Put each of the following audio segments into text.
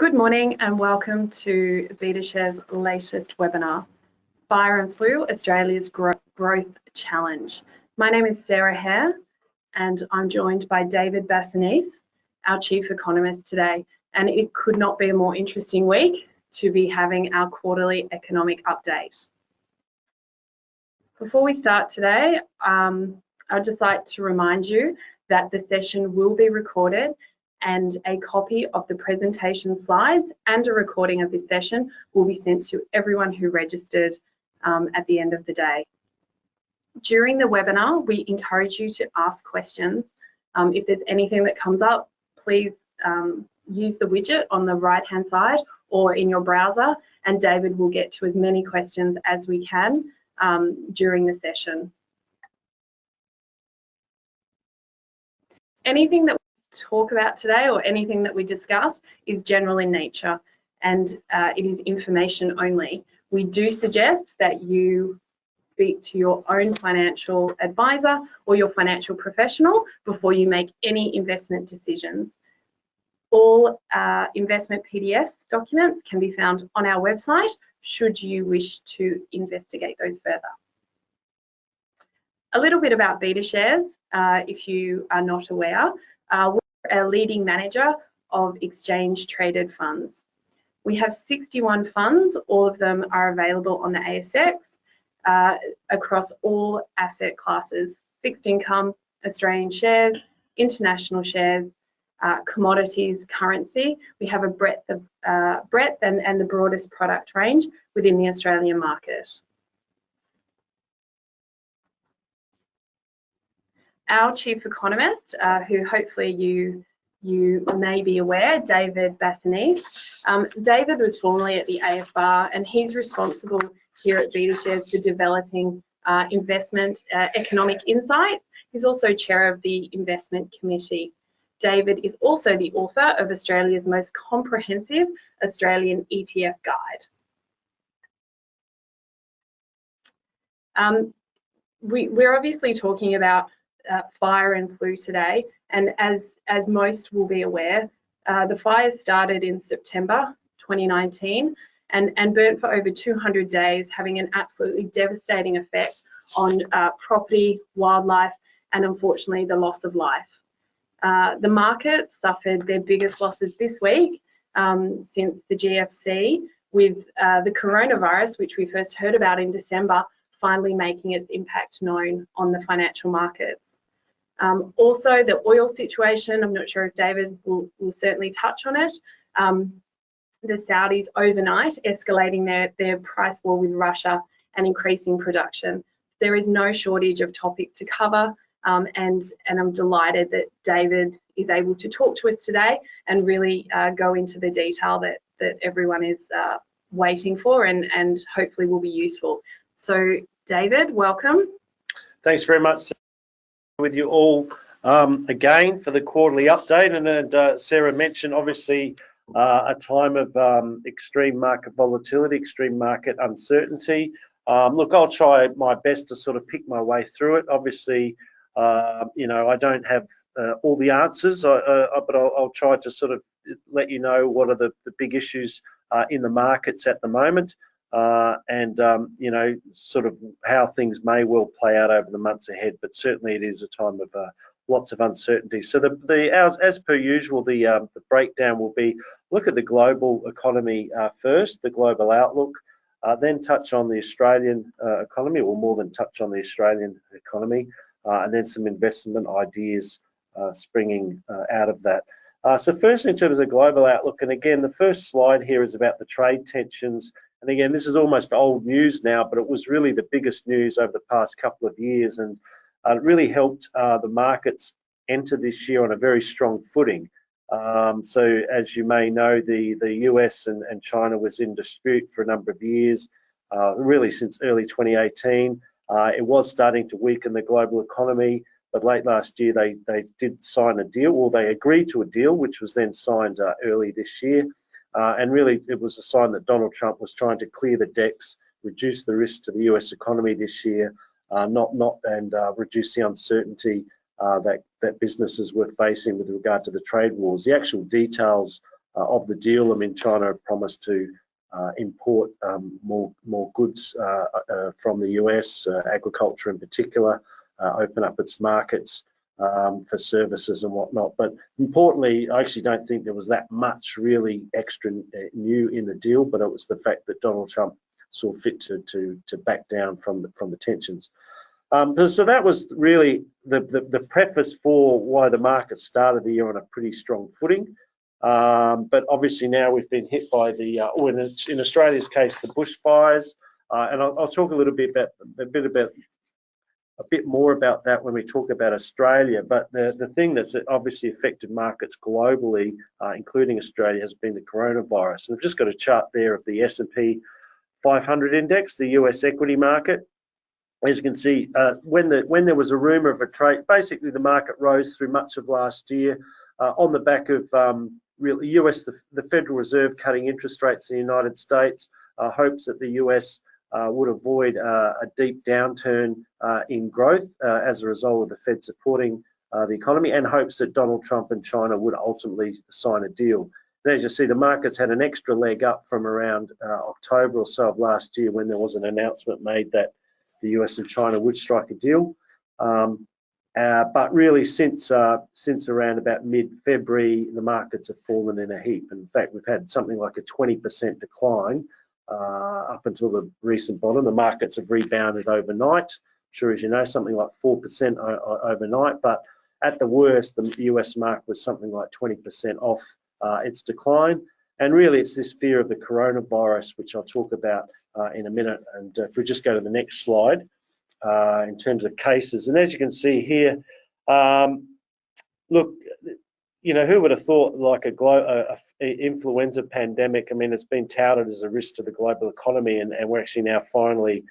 Good morning and welcome to BetaShares' latest webinar, Fire and Flu, Australia's Growth Challenge. My name is Sarah Hare and I'm joined by David Bassanese, our Chief Economist today. And it could not be a more interesting week to be having our quarterly economic update. Before we start today, I'd just like to remind you that the session will be recorded and a copy of the presentation slides and a recording of this session will be sent to everyone who registered at the end of the day. During the webinar, we encourage you to ask questions. If there's anything that comes up, please use the widget on the right-hand side or in your browser, and David will get to as many questions as we can during the session. Anything that talk about today or anything that we discuss is general in nature and it is information only. We do suggest that you speak to your own financial advisor or your financial professional before you make any investment decisions. All investment PDS documents can be found on our website should you wish to investigate those further. A little bit about BetaShares, if you are not aware. We're a leading manager of exchange-traded funds. We have 61 funds, all of them are available on the ASX across all asset classes: fixed income, Australian shares, international shares, commodities, currency. We have a breadth and the broadest product range within the Australian market. Our Chief Economist, who hopefully you may be aware, David Bassanese. David was formerly at the AFR and he's responsible here at BetaShares for developing investment economic insights. He's also chair of the investment committee. David is also the author of Australia's most comprehensive Australian ETF guide. We're obviously talking about fire and flu today, and as most will be aware, the fires started in September 2019 and burnt for over 200 days, having an absolutely devastating effect on property, wildlife, and unfortunately the loss of life. The market suffered their biggest losses this week since the GFC, with the coronavirus, which we first heard about in December, finally making its impact known on the financial markets. Also, the oil situation, I'm not sure if David will certainly touch on it. The Saudis overnight escalating their price war with Russia and increasing production. There is no shortage of topics to cover, and I'm delighted that David is able to talk to us today and really go into the detail that everyone is waiting for and hopefully will be useful. So David, welcome. Thanks very much. With you all again for the quarterly update, and Sarah mentioned obviously a time of extreme market volatility, extreme market uncertainty. Look, I'll try my best to sort of pick my way through it. Obviously, you know, I don't have all the answers, but I'll try to sort of let you know what are the big issues in the markets at the moment. And you know, sort of how things may well play out over the months ahead, but certainly it is a time of lots of uncertainty. So as per usual, the breakdown will be look at the global economy first, the global outlook, then touch on the Australian economy, or more than touch on the Australian economy, and then some investment ideas springing out of that. So first, in terms of global outlook, and again, the first slide here is about the trade tensions. And again, this is almost old news now, but it was really the biggest news over the past couple of years, and it really helped the markets enter this year on a very strong footing. So as you may know, the US and China was in dispute for a number of years, really since early 2018. It was starting to weaken the global economy, but late last year they did sign a deal, or they agreed to a deal, which was then signed early this year. And really, it was a sign that Donald Trump was trying to clear the decks, reduce the risk to the US economy this year, and reduce the uncertainty that businesses were facing with regard to the trade wars. The actual details of the deal. I mean, China promised to import more goods from the US, agriculture in particular, open up its markets for services and whatnot. But importantly, I actually don't think there was that much really extra new in the deal, but it was the fact that Donald Trump saw fit to back down from the tensions. So that was really the preface for why the market started the year on a pretty strong footing. But obviously now we've been hit by in Australia's case, the bushfires, and I'll talk a little bit more about that when we talk about Australia. But the thing that's obviously affected markets globally, including Australia, has been the coronavirus. And I've just got a chart there of the S&P 500 index, the US equity market. As you can see, when there was a rumour of a trade, basically the market rose through much of last year on the back of the Federal Reserve cutting interest rates in the United States, hopes that the US would avoid a deep downturn in growth as a result of the Fed supporting the economy, and hopes that Donald Trump and China would ultimately sign a deal. And as you see, the markets had an extra leg up from around October or so of last year, when there was an announcement made that the US and China would strike a deal. But really, since around about mid-February, the markets have fallen in a heap. In fact, we've had something like a 20% decline up until the recent bottom. The markets have rebounded overnight. I'm sure, as you know, something like 4% overnight. But at the worst, the US market was something like 20% off its decline. And really, it's this fear of the coronavirus, which I'll talk about in a minute. And if we just go to the next slide, in terms of cases, and as you can see here, look, you know, who would have thought like a influenza pandemic? I mean, it's been touted as a risk to the global economy, and we're actually now finally,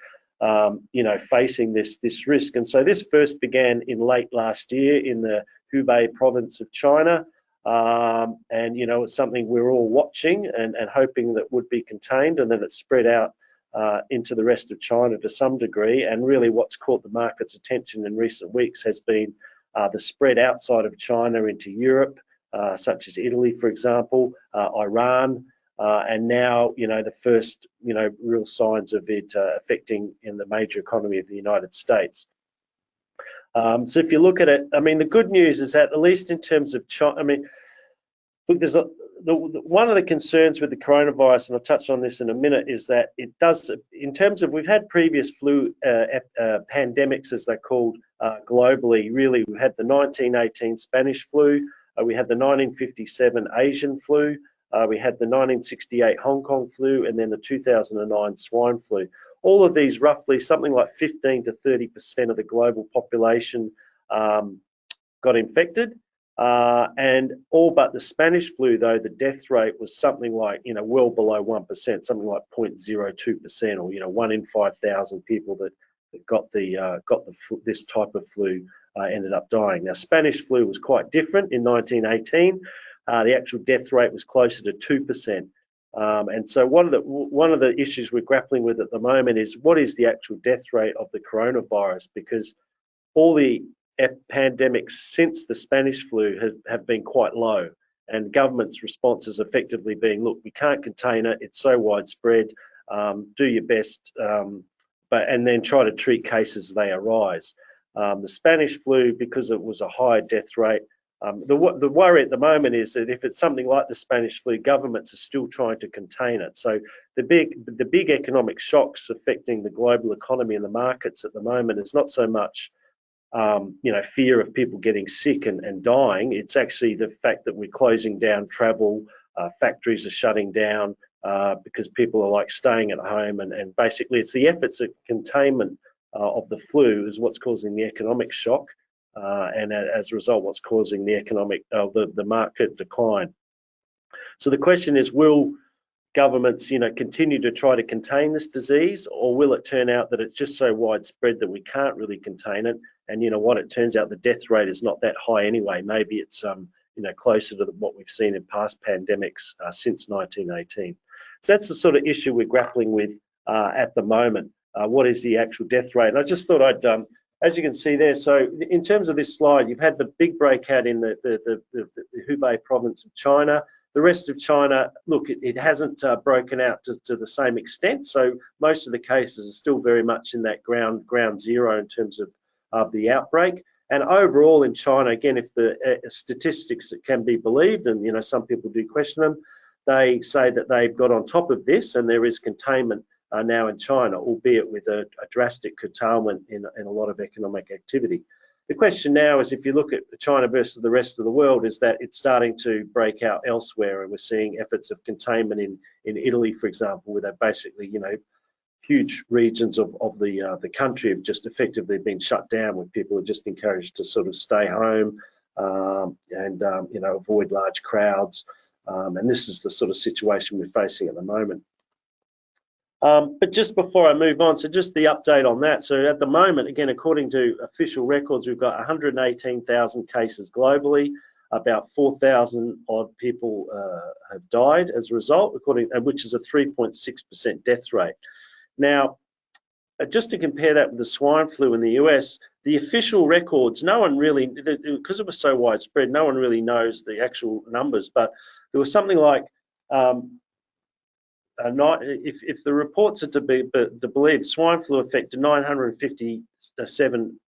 you know, facing this risk. And so this first began in late last year in the Hubei province of China. And, you know, it's something we're all watching and hoping that would be contained, and then it spread out into the rest of China to some degree. And really what's caught the market's attention in recent weeks has been the spread outside of China into Europe, such as Italy, for example, Iran, and now, you know, the first, you know, real signs of it affecting in the major economy of the United States. So if you look at it, I mean, the good news is that at least in terms of China, I mean, look, there's one of the concerns with the coronavirus, and I'll touch on this in a minute, is that it does, in terms of, we've had previous flu pandemics, as they're called, globally. Really, we had the 1918 Spanish flu, we had the 1957 Asian flu, we had the 1968 Hong Kong flu, and then the 2009 swine flu. All of these, roughly something like 15 to 30% of the global population got infected. And all but the Spanish flu, though, the death rate was something like, you know, well below 1%, something like 0.02%, or, you know, 1 in 5,000 people that got this type of flu ended up dying. Now, Spanish flu was quite different in 1918. The actual death rate was closer to 2%. And so one of the issues we're grappling with at the moment is, what is the actual death rate of the coronavirus? Because all the pandemics since the Spanish flu have been quite low, and government's response has effectively been, look, we can't contain it, it's so widespread, do your best, and then try to treat cases as they arise. The Spanish flu, because it was a higher death rate, the worry at the moment is that if it's something like the Spanish flu, governments are still trying to contain it. So the big economic shocks affecting the global economy and the markets at the moment is not so much you know, fear of people getting sick and dying. It's actually the fact that we're closing down travel, factories are shutting down because people are like staying at home, and basically it's the efforts of containment of the flu is what's causing the economic shock, and as a result, what's causing the the market decline. So the question is, will governments, you know, continue to try to contain this disease, or will it turn out that it's just so widespread that we can't really contain it? And you know what, it turns out the death rate is not that high anyway. Maybe it's you know, closer to what we've seen in past pandemics since 1918. So that's the sort of issue we're grappling with at the moment. What is the actual death rate? And I just thought I'd, as you can see there, so in terms of this slide, you've had the big breakout in the Hubei province of China. The rest of China, look, it hasn't broken out to the same extent. So most of the cases are still very much in that ground zero in terms of the outbreak. And overall in China, again, if the statistics that can be believed, and some people do question them, they say that they've got on top of this, and there is containment now in China, albeit with a drastic curtailment in a lot of economic activity. The question now is, if you look at China versus the rest of the world, is that it's starting to break out elsewhere, and we're seeing efforts of containment in Italy, for example, where they've basically, huge regions of the country have just effectively been shut down, with people are just encouraged to sort of stay home and avoid large crowds. And this is the sort of situation we're facing at the moment. But just before I move on, so just the update on that. So at the moment, again, according to official records, we've got 118,000 cases globally. About 4,000 odd people have died as a result, which is a 3.6% death rate. Now, just to compare that with the swine flu in the US, the official records, no one really, because it was so widespread, no one really knows the actual numbers, but there was something like, if the reports are to be believed, swine flu affected 957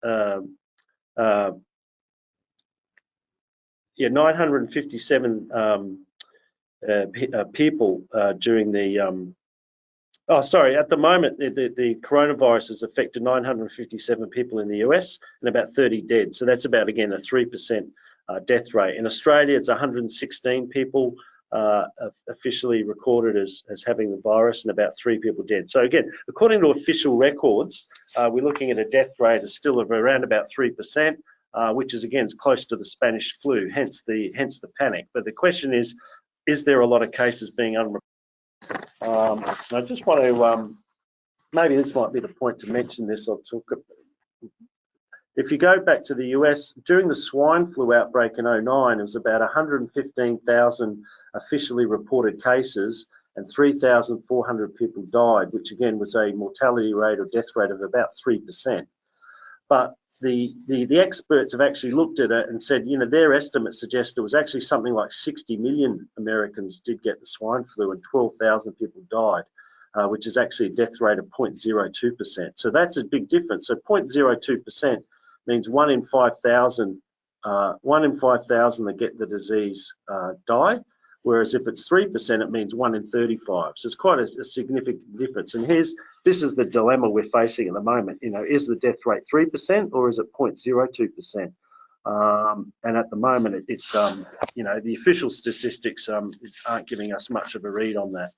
people during the at the moment the coronavirus has affected 957 people in the US and about 30 dead. So that's about, again, a 3% death rate. In Australia, it's 116 people officially recorded as having the virus, and about 3 people dead. So again, according to official records, we're looking at a death rate of still of around about 3%, which is, again, close to the Spanish flu, hence the panic. But the question is there a lot of cases being unreported? I just want to, maybe this might be the point to mention this. I'll talk about. If you go back to the US, during the swine flu outbreak in 2009, it was about 115,000 officially reported cases, and 3,400 people died, which again was a mortality rate or death rate of about 3%. But the experts have actually looked at it and said, their estimates suggest it was actually something like 60 million Americans did get the swine flu and 12,000 people died, which is actually a death rate of 0.02%. So that's a big difference. So 0.02% means 1 in 5,000 that get the disease die, whereas if it's 3%, it means 1 in 35. So it's quite a significant difference. And this is the dilemma we're facing at the moment. Is the death rate 3% or is it 0.02%? And at the moment, it's the official statistics aren't giving us much of a read on that.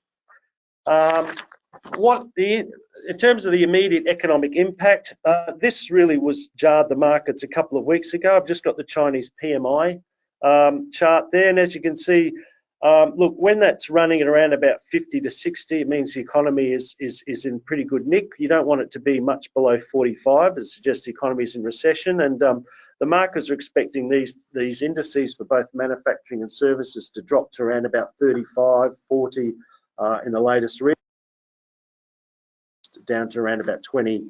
In terms of the immediate economic impact, this really jarred the markets a couple of weeks ago. I've just got the Chinese PMI chart there, and as you can see, look, when that's running at around about 50 to 60, it means the economy is in pretty good nick. You don't want it to be much below 45. It suggests the economy is in recession, and the markets are expecting these indices for both manufacturing and services to drop to around about 35, 40 in the latest reading, down to around about 20,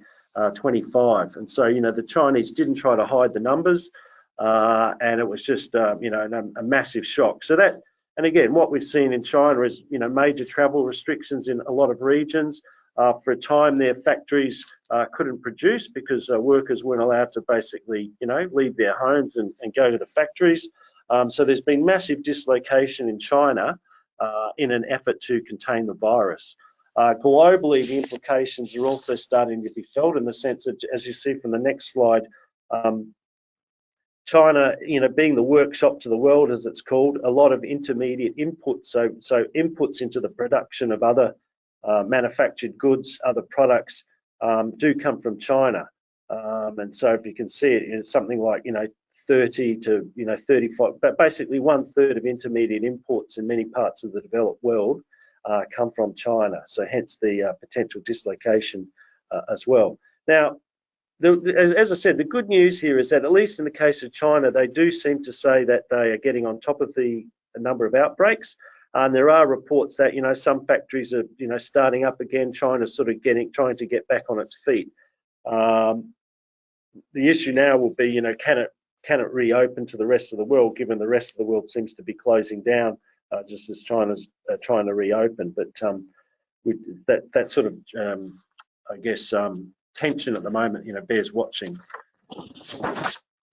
25. And so, the Chinese didn't try to hide the numbers, and it was just, a massive shock. So that, and again, what we've seen in China is, major travel restrictions in a lot of regions. For a time, their factories couldn't produce because workers weren't allowed to basically, leave their homes and go to the factories. So there's been massive dislocation in China in an effort to contain the virus. Globally, the implications are also starting to be felt in the sense that, as you see from the next slide, China, being the workshop to the world, as it's called, a lot of intermediate inputs, so inputs into the production of other manufactured goods, other products, do come from China. And so if you can see it, it's something like, 30 to 35, but basically 1/3 of intermediate imports in many parts of the developed world come from China. So hence the potential dislocation as well. Now, as I said, the good news here is that, at least in the case of China, they do seem to say that they are getting on top of the number of outbreaks. And there are reports that, some factories are, starting up again. China's sort of trying to get back on its feet. The issue now will be, can it reopen to the rest of the world, given the rest of the world seems to be closing down just as China's trying to reopen. But that sort of, I guess, tension at the moment, bears watching.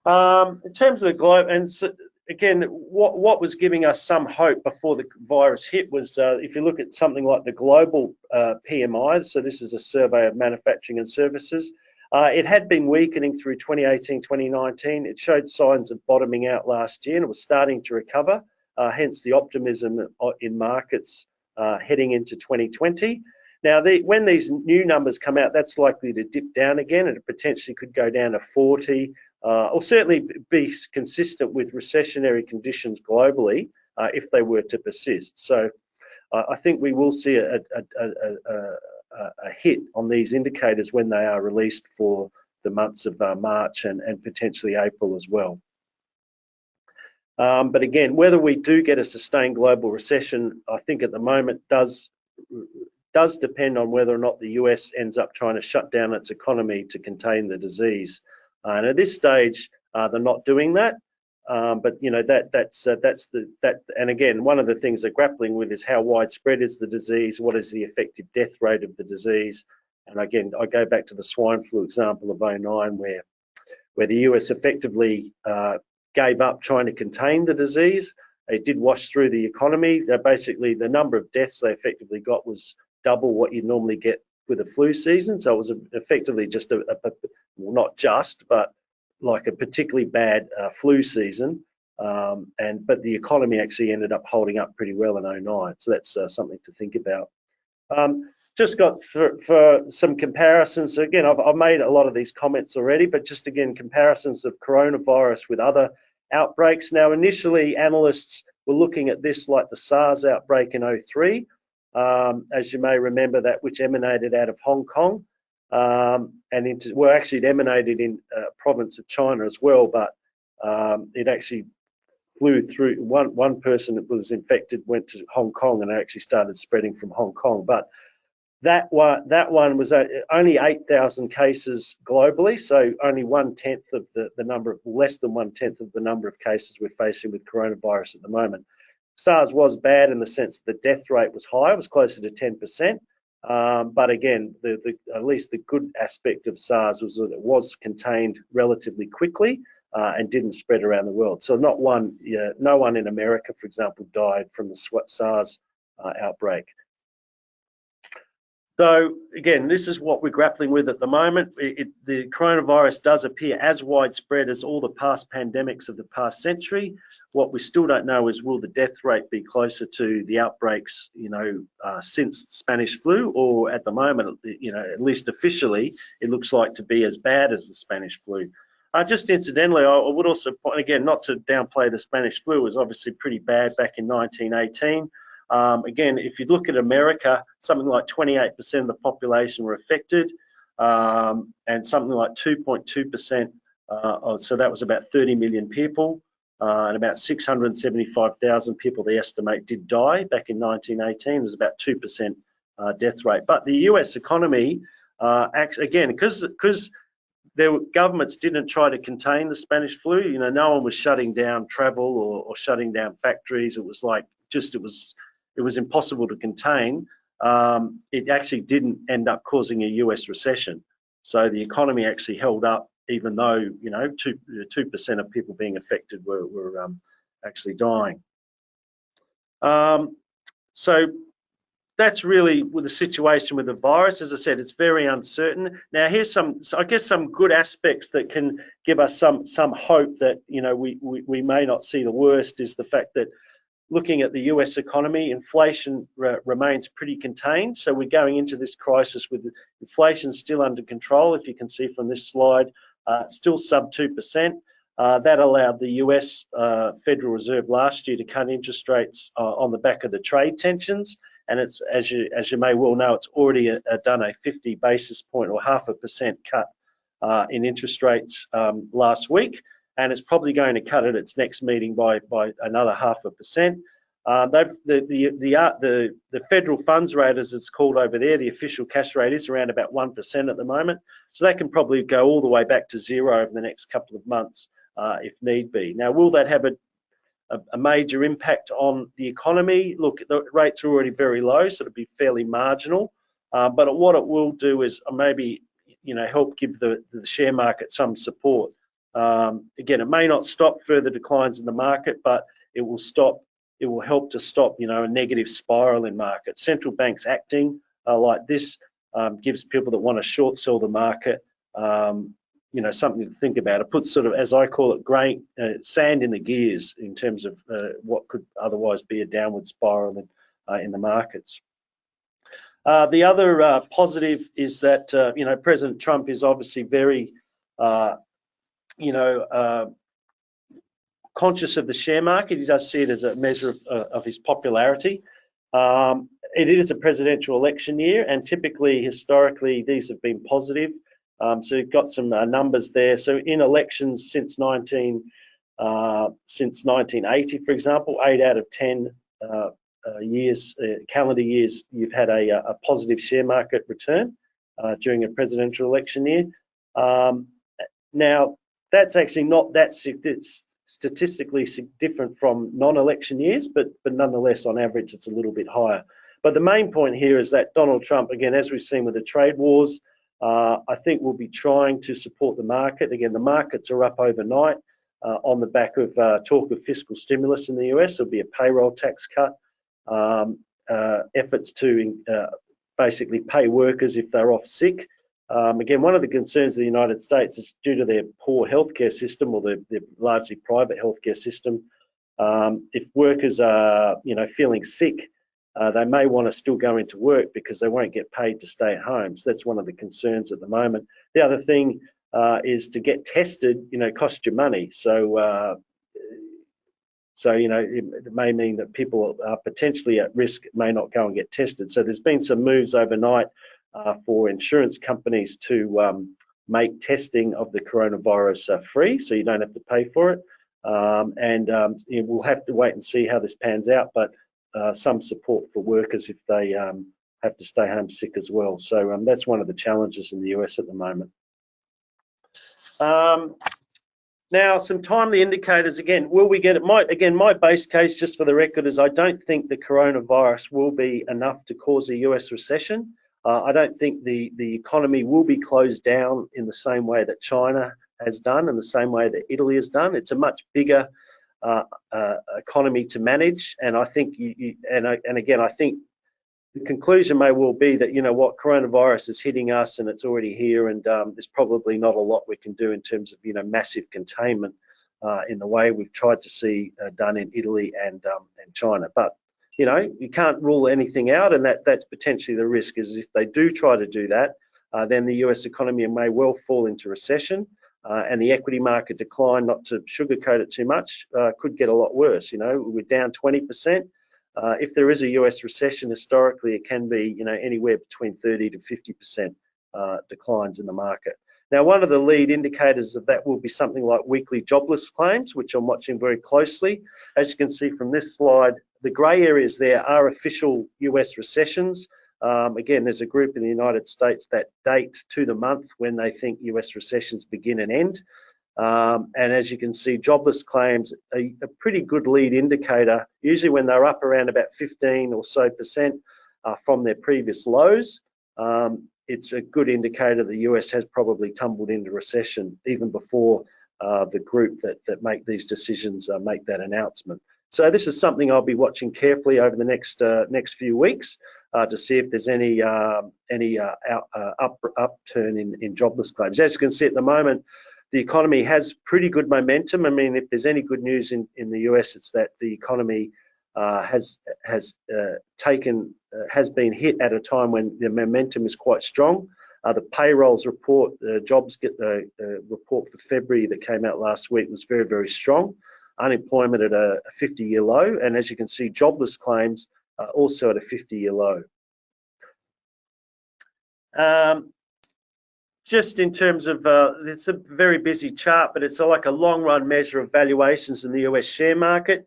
In terms of the globe, and so, again, what was giving us some hope before the virus hit was, if you look at something like the global PMI, so this is a survey of manufacturing and services, it had been weakening through 2018, 2019. It showed signs of bottoming out last year and it was starting to recover, hence the optimism in markets heading into 2020. Now, when these new numbers come out, that's likely to dip down again, and it potentially could go down to 40, or certainly be consistent with recessionary conditions globally if they were to persist. So I think we will see a hit on these indicators when they are released for the months of March and potentially April as well. But again, whether we do get a sustained global recession, I think at the moment does depend on whether or not the US ends up trying to shut down its economy to contain the disease. And at this stage, they're not doing that. But and again, one of the things they're grappling with is how widespread is the disease, what is the effective death rate of the disease. And again, I go back to the swine flu example of 2009, where the US effectively gave up trying to contain the disease. It did wash through the economy. Basically, the number of deaths they effectively got was double what you normally get with a flu season. So it was effectively just well, not just, but like a particularly bad flu season. But the economy actually ended up holding up pretty well in 2009. So that's something to think about. Just got for some comparisons. So again, I've made a lot of these comments already, but just again, comparisons of coronavirus with other outbreaks. Now, initially, analysts were looking at this like the Sars outbreak in 2003. As you may remember, that which emanated out of Hong Kong, and actually it emanated in province of China as well, but it actually flew through. One person that was infected went to Hong Kong and it actually started spreading from Hong Kong. But that one was only 8,000 cases globally, so only 1/10 of the number of, less than 1/10 of the number of cases we're facing with coronavirus at the moment. SARS was bad in the sense the death rate was high, it was closer to 10%. But again, at least the good aspect of SARS was that it was contained relatively quickly and didn't spread around the world. So no one in America, for example, died from the SARS outbreak. So again, this is what we're grappling with at the moment. The coronavirus does appear as widespread as all the past pandemics of the past century. What we still don't know is, will the death rate be closer to the outbreaks, since Spanish flu, or at the moment, at least officially, it looks like to be as bad as the Spanish flu. Just incidentally, I would also point, again, not to downplay the Spanish flu, it was obviously pretty bad back in 1918. Again, if you look at America, something like 28% of the population were affected, and something like 2.2%, so that was about 30 million people, and about 675,000 people, they estimate, did die back in 1918. It was about 2% death rate. But the US economy, actually, again, because governments didn't try to contain the Spanish flu, no one was shutting down travel or shutting down factories. It was like it was impossible to contain. It actually didn't end up causing a US recession. So the economy actually held up, even though 2% of people being affected were actually dying. So that's really with the situation with the virus. As I said, it's very uncertain. Now, here's some good aspects that can give us some hope that we may not see the worst. Is the fact that, looking at the US economy, inflation remains pretty contained. So we're going into this crisis with inflation still under control. If you can see from this slide, still sub 2%. That allowed the US Federal Reserve last year to cut interest rates on the back of the trade tensions. And it's, as you may well know, it's already done a 50 basis point or 0.5% cut in interest rates last week. And it's probably going to cut at its next meeting by another 0.5%. The federal funds rate, as it's called over there, the official cash rate, is around about 1% at the moment. So that can probably go all the way back to zero over the next couple of months if need be. Now, will that have a major impact on the economy. Look, the rates are already very low, so it'll be fairly marginal. But what it will do is maybe, help give the share market some support. Again, it may not stop further declines in the market, but it will help to stop, a negative spiral in markets. Central banks acting like this gives people that want to short sell the market, something to think about. It puts sort of, as I call it, sand in the gears in terms of what could otherwise be a downward spiral in the markets. The other positive is that, President Trump is obviously very, conscious of the share market. He does see it as a measure of his popularity. It is a presidential election year, and typically, historically, these have been positive. So you've got some numbers there. So in elections since 1980, for example, 8 out of 10 calendar years, you've had a positive share market return during a presidential election year. Now, that's actually not that statistically different from non-election years, but nonetheless, on average, it's a little bit higher. But the main point here is that Donald Trump, again, as we've seen with the trade wars, I think will be trying to support the market. Again, the markets are up overnight on the back of talk of fiscal stimulus in the US. There'll be a payroll tax cut, efforts to basically pay workers if they're off sick. Again, one of the concerns of the United States is due to their poor healthcare system, or their largely private healthcare system. If workers are, feeling sick, they may want to still go into work because they won't get paid to stay at home. So that's one of the concerns at the moment. The other thing is to get tested, costs you money. So, it may mean that people are potentially at risk, may not go and get tested. So there's been some moves overnight for insurance companies to make testing of the coronavirus free, so you don't have to pay for it. We'll have to wait and see how this pans out, but some support for workers if they have to stay home sick as well. So that's one of the challenges in the US at the moment. Now, some timely indicators. Again, will we get it? My base case, just for the record, is I don't think the coronavirus will be enough to cause a US recession. I don't think the economy will be closed down in the same way that China has done, and the same way that Italy has done. It's a much bigger economy to manage, and I think I think the conclusion may well be that, coronavirus is hitting us and it's already here, and there's probably not a lot we can do in terms of, massive containment in the way we've tried to see done in Italy and China. But, you can't rule anything out, and that's potentially the risk, is if they do try to do that, then the US economy may well fall into recession, and the equity market decline, not to sugarcoat it too much, could get a lot worse. We're down 20%. If there is a US recession, historically, it can be, anywhere between 30 to 50% declines in the market. Now, one of the lead indicators of that will be something like weekly jobless claims, which I'm watching very closely. As you can see from this slide, the grey areas there are official US recessions. Again, there's a group in the United States that date to the month when they think US recessions begin and end. And as you can see, jobless claims are a pretty good lead indicator. Usually when they're up around about 15 or so percent from their previous lows, it's a good indicator the US has probably tumbled into recession even before the group that make these decisions make that announcement. So this is something I'll be watching carefully over the next few weeks to see if there's any upturn in jobless claims. As you can see at the moment, the economy has pretty good momentum. I mean, if there's any good news in the US, it's that the economy has been hit at a time when the momentum is quite strong. The payrolls report, the jobs report for February that came out last week was very, very strong. Unemployment at a 50-year low, and as you can see, jobless claims also at a 50-year low. Just in terms of, it's a very busy chart, but it's like a long-run measure of valuations in the US share market.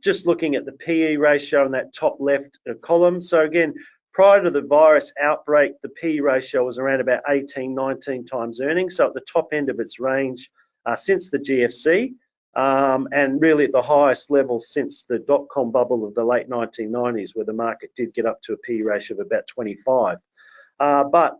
Just looking at the PE ratio in that top left column. So again, prior to the virus outbreak, the PE ratio was around about 18, 19 times earnings, so at the top end of its range since the GFC. and really at the highest level since the dot-com bubble of the late 1990s, where the market did get up to a P/E ratio of about 25. But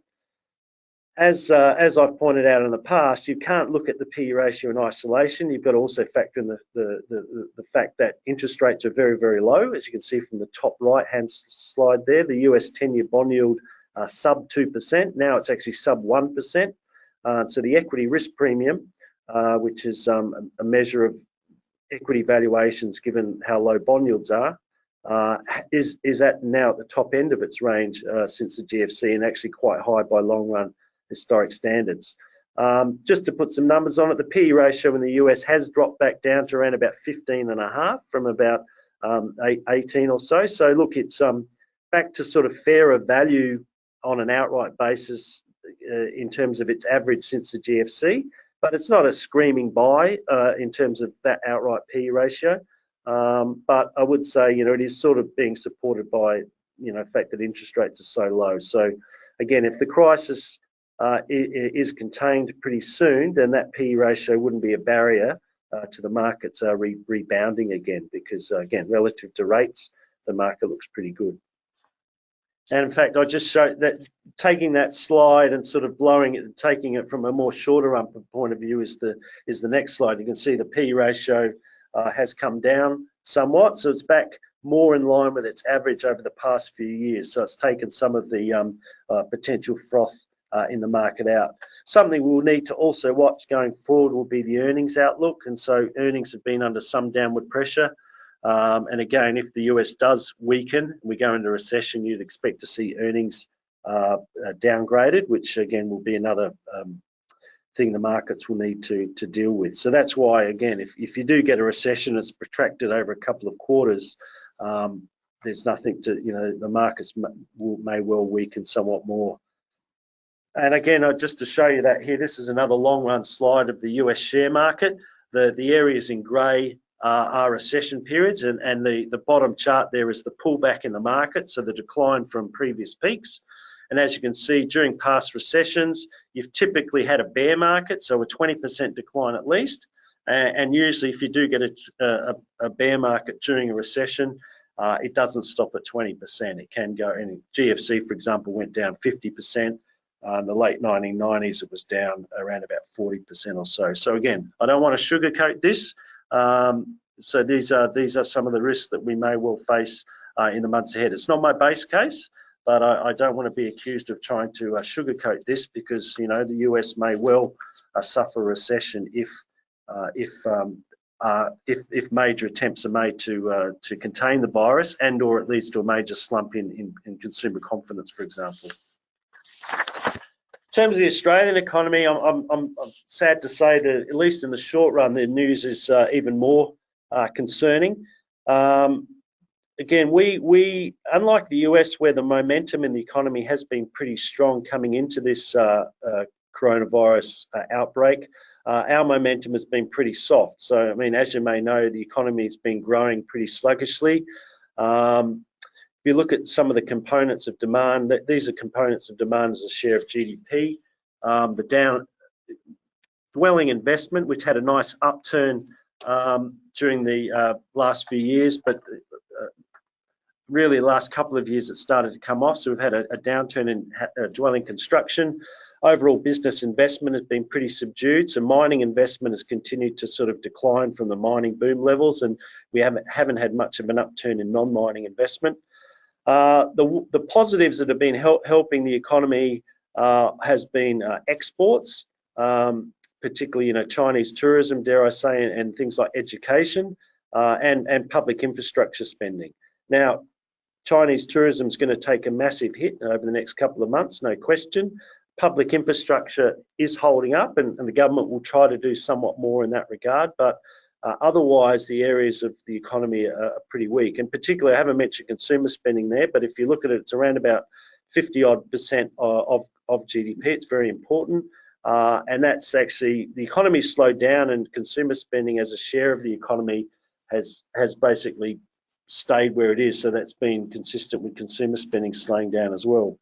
as I've pointed out in the past, you can't look at the P/E ratio in isolation. You've got to also factor in the fact that interest rates are very, very low, as you can see from the top right-hand slide there. The US 10-year bond yield sub 2%. Now it's actually sub 1%. So the equity risk premium, which is a measure of equity valuations given how low bond yields are, is now at the top end of its range since the GFC, and actually quite high by long run historic standards. Just to put some numbers on it, the P/E ratio in the US has dropped back down to around about 15.5 from about 18 or so. So look, it's back to sort of fairer value on an outright basis in terms of its average since the GFC, but it's not a screaming buy in terms of that outright P/E ratio. But I would say, it is sort of being supported by, the fact that interest rates are so low. So again, if the crisis is contained pretty soon, then that P/E ratio wouldn't be a barrier to the markets rebounding again, because again, relative to rates, the market looks pretty good. And in fact, I just showed that taking that slide and sort of blowing it and taking it from a more shorter run point of view is the next slide. You can see the P/E ratio has come down somewhat, so it's back more in line with its average over the past few years. So it's taken some of the potential froth in the market out. Something we'll need to also watch going forward will be the earnings outlook, and so earnings have been under some downward pressure. And again, if the US does weaken and we go into recession, you'd expect to see earnings downgraded, which again will be another thing the markets will need to deal with. So that's why, again, if you do get a recession that's protracted over a couple of quarters, there's nothing to, the markets may well weaken somewhat more. And again, just to show you that here, this is another long run slide of the US share market. The areas in grey are recession periods, and the bottom chart there is the pullback in the market, so the decline from previous peaks. And as you can see, during past recessions, you've typically had a bear market, so a 20% decline at least. And usually if you do get a bear market during a recession, it doesn't stop at 20%. It can go, and GFC, for example, went down 50%. In the late 1990s, it was down around about 40% or so. So again, I don't want to sugarcoat this. So these are some of the risks that we may well face in the months ahead. It's not my base case, but I don't want to be accused of trying to sugarcoat this, because the US may well suffer a recession if major attempts are made to contain the virus, and/or it leads to a major slump in consumer confidence, for example. In terms of the Australian economy, I'm sad to say that at least in the short run, the news is even more concerning. Again, we unlike the US, where the momentum in the economy has been pretty strong coming into this coronavirus outbreak, our momentum has been pretty soft. So, I mean, as you may know, the economy has been growing pretty sluggishly. If you look at some of the components of demand, these are components of demand as a share of GDP. The dwelling investment, which had a nice upturn during the last few years, but really the last couple of years it started to come off. So we've had a downturn in dwelling construction. Overall business investment has been pretty subdued. So mining investment has continued to sort of decline from the mining boom levels, and we haven't had much of an upturn in non-mining investment. The positives that have been helping the economy has been exports, particularly Chinese tourism, dare I say, and things like education and public infrastructure spending. Now, Chinese tourism is going to take a massive hit over the next couple of months, no question. Public infrastructure is holding up, and the government will try to do somewhat more in that regard, but otherwise the areas of the economy are pretty weak. And particularly, I haven't mentioned consumer spending there, but if you look at it, it's around about 50-odd% of GDP. It's very important, and that's actually, the economy slowed down, and consumer spending as a share of the economy has basically stayed where it is. So that's been consistent with consumer spending slowing down as well.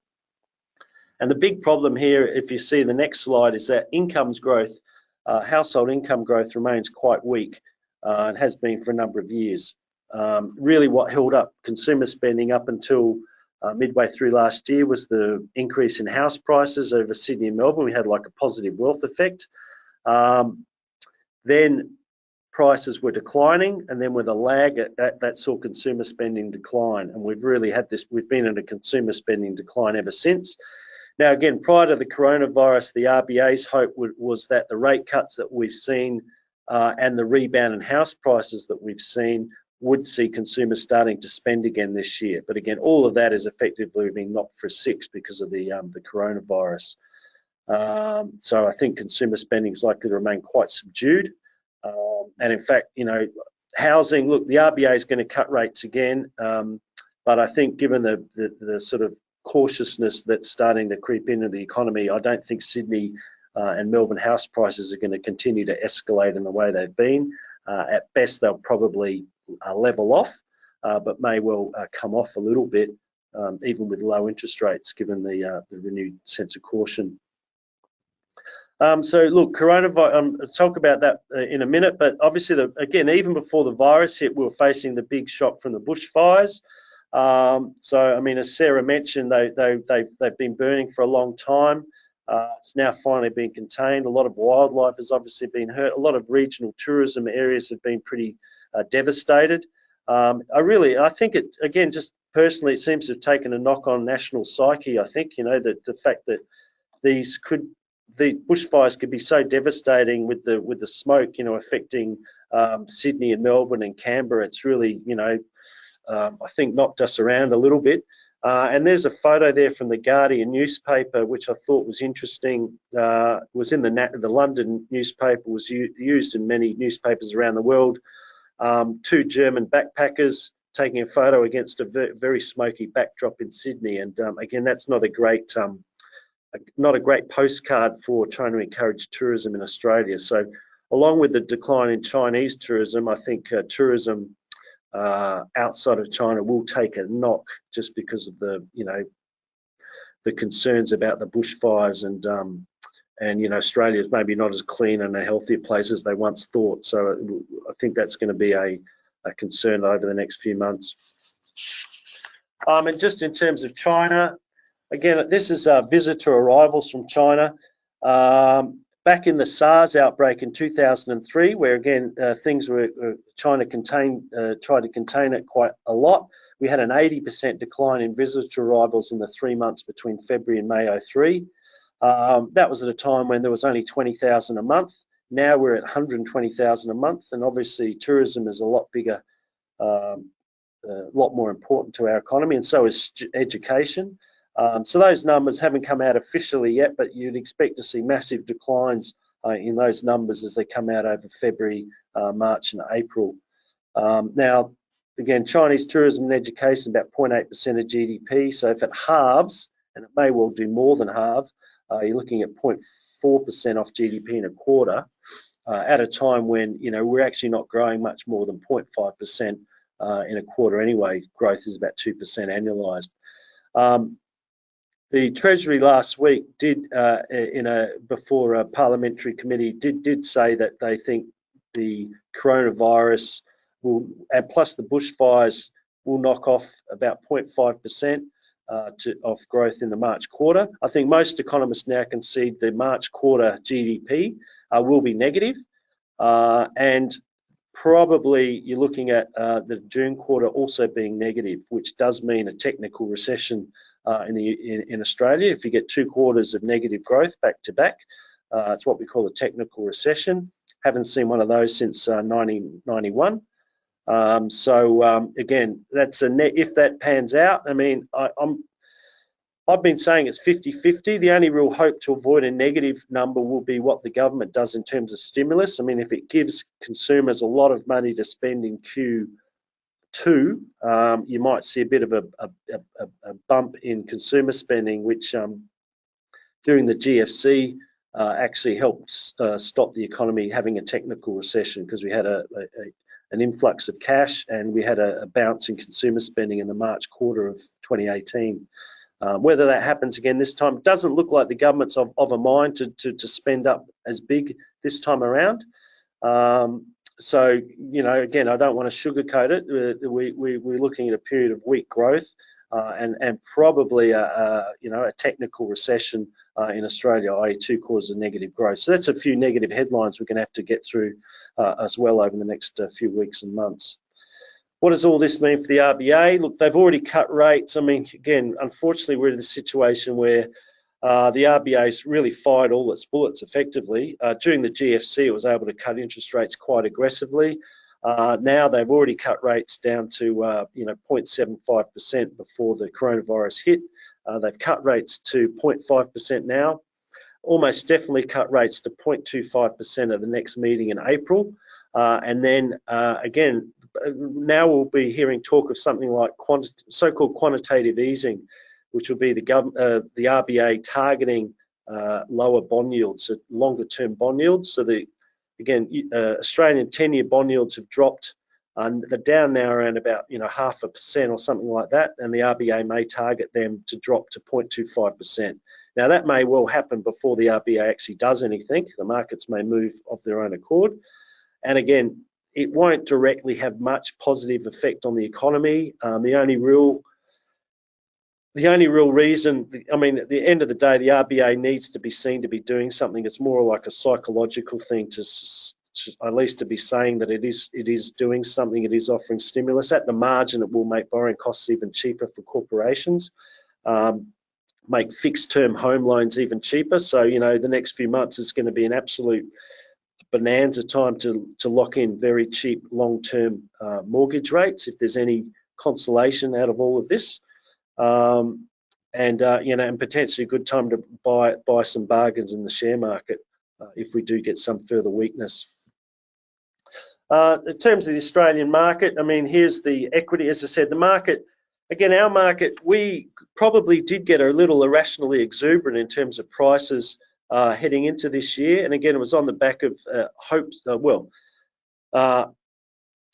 And the big problem here, if you see the next slide, is that incomes growth, household income growth remains quite weak. and has been for a number of years. Really what held up consumer spending up until midway through last year was the increase in house prices over Sydney and Melbourne. We had like a positive wealth effect. Then prices were declining, and then with a lag, that saw consumer spending decline. And we've really had this, we've been in a consumer spending decline ever since. Now, again, prior to the coronavirus, the RBA's hope was that the rate cuts that we've seen and the rebound in house prices that we've seen would see consumers starting to spend again this year. But again, all of that is effectively being knocked for six because of the coronavirus. So I think consumer spending is likely to remain quite subdued. And in fact, you know, housing, look, the RBA is going to cut rates again. But I think given the sort of cautiousness that's starting to creep into the economy, I don't think Sydney and Melbourne house prices are going to continue to escalate in the way they've been. At best, they'll probably level off, but may well come off a little bit, even with low interest rates, given the renewed sense of caution. So look, coronavirus, I'll talk about that in a minute, but obviously, again, even before the virus hit, we were facing the big shock from the bushfires. So, I mean, as Sarah mentioned, they've been burning for a long time. It's now finally been contained. A lot of wildlife has obviously been hurt. A lot of regional tourism areas have been pretty devastated. I think it, again, just personally, it seems to have taken a knock on national psyche. I think, you know, that the fact that the bushfires could be so devastating with the smoke, you know, affecting Sydney and Melbourne and Canberra. It's really, you know, I think knocked us around a little bit. And there's a photo there from the Guardian newspaper, which I thought was interesting. Was in the London newspaper, was used in many newspapers around the world. Two German backpackers taking a photo against a very smoky backdrop in Sydney. And again, that's not a great postcard for trying to encourage tourism in Australia. So along with the decline in Chinese tourism, I think tourism outside of China will take a knock just because of the, you know, the concerns about the bushfires and you know, Australia is maybe not as clean and a healthier place as they once thought. So I think that's going to be a concern over the next few months. And just in terms of China, again, this is visitor arrivals from China. Back in the Sars outbreak in 2003, where again things were China tried to contain it quite a lot. We had an 80% decline in visitor arrivals in the 3 months between February and May 2003. That was at a time when there was only 20,000 a month. Now we're at 120,000 a month, and obviously tourism is a lot bigger, a lot more important to our economy, and so is education. So those numbers haven't come out officially yet, but you'd expect to see massive declines in those numbers as they come out over February, March and April. Now, again, Chinese tourism and education about 0.8% of GDP. So if it halves, and it may well do more than halve, you're looking at 0.4% off GDP in a quarter, at a time when, you know, we're actually not growing much more than 0.5% in a quarter anyway. Growth is about 2% annualized. The Treasury last week did, before a parliamentary committee, did say that they think the coronavirus will, and plus the bushfires, will knock off about 0.5% of growth in the March quarter. I think most economists now concede the March quarter GDP will be negative, and probably you're looking at the June quarter also being negative, which does mean a technical recession in Australia. If you get 2 quarters of negative growth back to back, it's what we call a technical recession. Haven't seen one of those since 1991. Again, that's a net. If that pans out, I mean, I've been saying it's 50-50. The only real hope to avoid a negative number will be what the government does in terms of stimulus. I mean, if it gives consumers a lot of money to spend in Q2, you might see a bit of a bump in consumer spending, which during the GFC actually helped stop the economy having a technical recession, because we had an influx of cash and we had a bounce in consumer spending in the March quarter of 2018. Whether that happens again this time, doesn't look like the government's of a mind to spend up as big this time around. So, you know, again, I don't want to sugarcoat it. We're looking at a period of weak growth and probably you know, a technical recession in Australia, i.e. 2 quarters of negative growth. So that's a few negative headlines we're going to have to get through as well over the next few weeks and months. What does all this mean for the RBA? Look, they've already cut rates. I mean, again, unfortunately, we're in a situation where the RBA's really fired all its bullets effectively. During the GFC, it was able to cut interest rates quite aggressively. Now they've already cut rates down to you know, 0.75% before the coronavirus hit. They've cut rates to 0.5% now. Almost definitely cut rates to 0.25% at the next meeting in April. And then again, now we'll be hearing talk of something like so-called quantitative easing, which will be the RBA targeting lower bond yields, so longer-term bond yields. So again, Australian 10-year bond yields have dropped, and they're down now around about 0.5% or something like that, and the RBA may target them to drop to 0.25%. Now that may well happen before the RBA actually does anything. The markets may move of their own accord, and again, it won't directly have much positive effect on the economy. The only real reason, I mean, at the end of the day, the RBA needs to be seen to be doing something. It's more like a psychological thing to at least to be saying that it is doing something. It is offering stimulus. At the margin, it will make borrowing costs even cheaper for corporations, make fixed-term home loans even cheaper. So, you know, the next few months is going to be an absolute bonanza time to lock in very cheap long-term mortgage rates, if there's any consolation out of all of this. You know, and potentially a good time to buy some bargains in the share market if we do get some further weakness. In terms of the Australian market, I mean, here's the equity. As I said, the market, again, our market, we probably did get a little irrationally exuberant in terms of prices heading into this year. And again, it was on the back of hopes,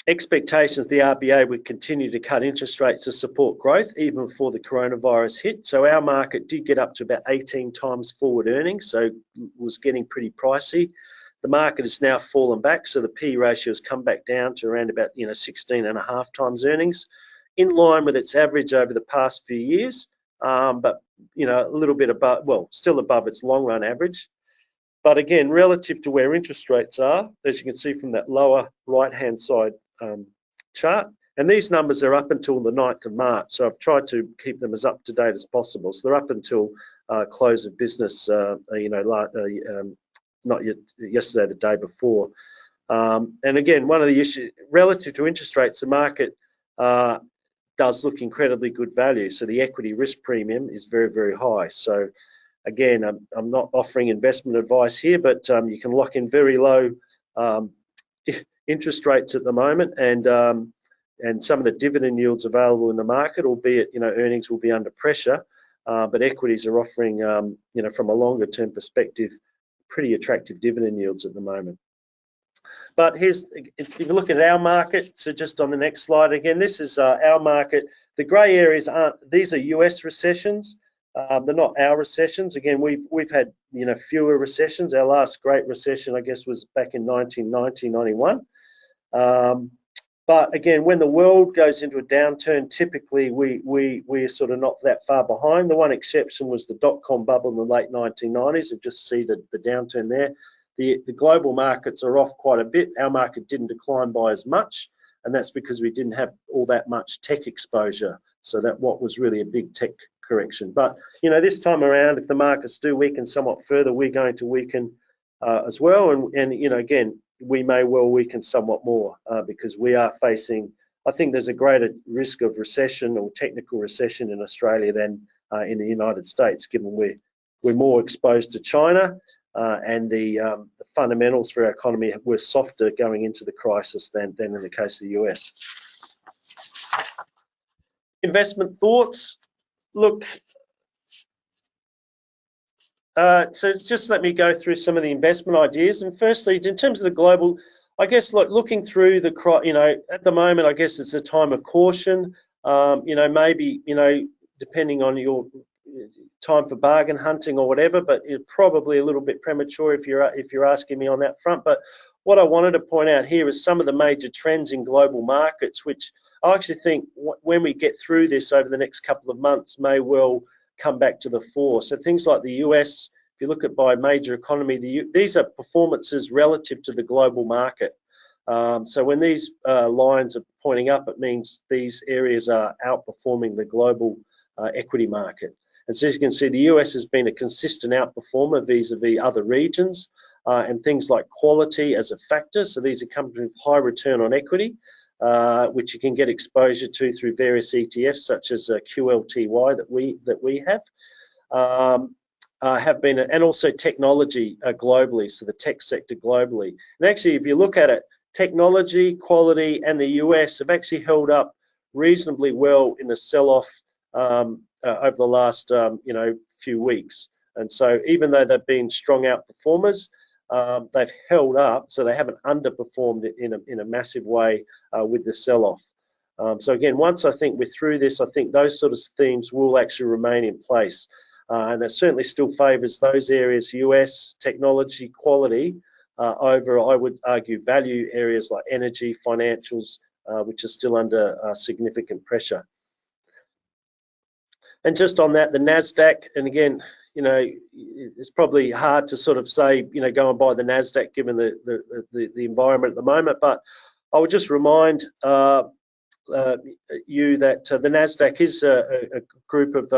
expectations the RBA would continue to cut interest rates to support growth even before the coronavirus hit. So our market did get up to about 18 times forward earnings, so it was getting pretty pricey. The market has now fallen back, so the P ratio has come back down to around about 16.5 times earnings, in line with its average over the past few years, but a little bit above, well, still above its long run average. But again, relative to where interest rates are, as you can see from that lower right-hand side chart, and these numbers are up until the 9th of March, so I've tried to keep them as up to date as possible. So they're up until close of business, not yet yesterday, the day before. And again, one of the issues relative to interest rates, the market does look incredibly good value. So the equity risk premium is very, very high. So again, I'm not offering investment advice here, but you can lock in very low interest rates at the moment, and some of the dividend yields available in the market, albeit earnings will be under pressure, but equities are offering from a longer term perspective pretty attractive dividend yields at the moment. But here's, if you look at our market, so just on the next slide again, this is our market. The grey areas these are US recessions. They're not our recessions. Again, we've had fewer recessions. Our last great recession, I guess, was back in 1990-91. But again, when the world goes into a downturn, typically we're sort of not that far behind. The one exception was the dot-com bubble in the late 1990s. You just see the downturn there. The global markets are off quite a bit. Our market didn't decline by as much, and that's because we didn't have all that much tech exposure. So that what was really a big tech correction. But this time around, if the markets do weaken somewhat further, we're going to weaken as well. And again, we may well weaken somewhat more because we are facing, I think there's a greater risk of recession or technical recession in Australia than in the United States, given we're more exposed to China and the fundamentals for our economy were softer going into the crisis than in the case of the US. Investment thoughts. Look, so just let me go through some of the investment ideas. And firstly, in terms of the global, I guess looking through the, at the moment, I guess it's a time of caution. Maybe, depending on your time for bargain hunting or whatever, but it's probably a little bit premature if you're asking me on that front. But what I wanted to point out here is some of the major trends in global markets, which I actually think when we get through this over the next couple of months may well come back to the fore. So things like the US, if you look at by major economy, these are performances relative to the global market. So when these lines are pointing up, it means these areas are outperforming the global equity market. And so as you can see, the US has been a consistent outperformer vis-a-vis other regions, and things like quality as a factor. So these are companies with high return on equity, which you can get exposure to through various ETFs such as QLTY that we have been, and also technology globally, so the tech sector globally. And actually, if you look at it, technology, quality, and the US have actually held up reasonably well in the sell-off over the last few weeks. And so even though they've been strong outperformers, they've held up, so they haven't underperformed in a massive way with the sell-off. So again, once I think we're through this, I think those sort of themes will actually remain in place. And it certainly still favours those areas, US, technology, quality, over, I would argue, value areas like energy, financials, which are still under significant pressure. And just on that, the NASDAQ, and again, it's probably hard to sort of say, go and buy the NASDAQ given the environment at the moment, but I would just remind you that the NASDAQ is a group of,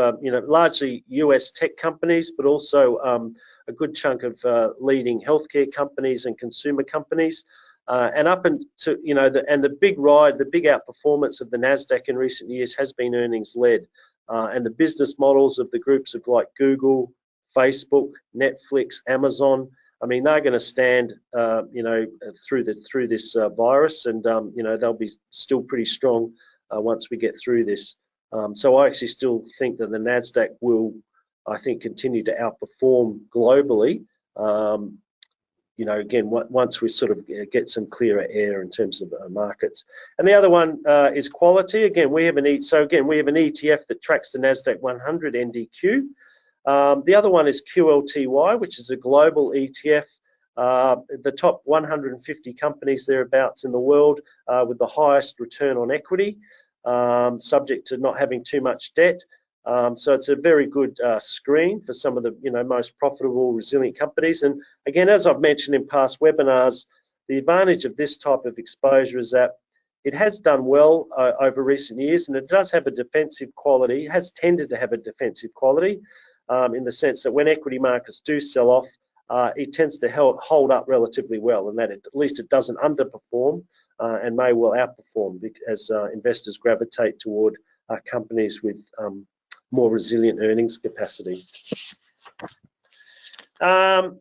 largely US tech companies, but also a good chunk of leading healthcare companies and consumer companies. And up into, the big ride, the big outperformance of the NASDAQ in recent years has been earnings led. And the business models of the groups of like Google, Facebook, Netflix, Amazon, I mean, they're going to stand, through this virus, and they'll be still pretty strong once we get through this. So I actually still think that the NASDAQ will, I think, continue to outperform globally. Again, once we sort of get some clearer air in terms of markets. And the other one is quality. Again, we have an ETF that tracks the NASDAQ 100 NDQ. The other one is QLTY, which is a global ETF. The top 150 companies thereabouts in the world with the highest return on equity, subject to not having too much debt. So it's a very good screen for some of the most profitable, resilient companies. And again, as I've mentioned in past webinars, the advantage of this type of exposure is that it has done well over recent years, and it does have a defensive quality. It has tended to have a defensive quality in the sense that when equity markets do sell off, it tends to hold up relatively well, and that at least it doesn't underperform and may well outperform as investors gravitate toward companies with more resilient earnings capacity.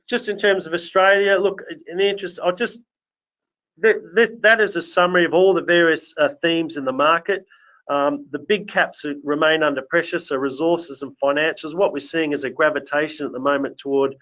Just in terms of Australia, look, in the interest, that is a summary of all the various themes in the market. The big caps remain under pressure, so resources and financials. What we're seeing is a gravitation at the moment toward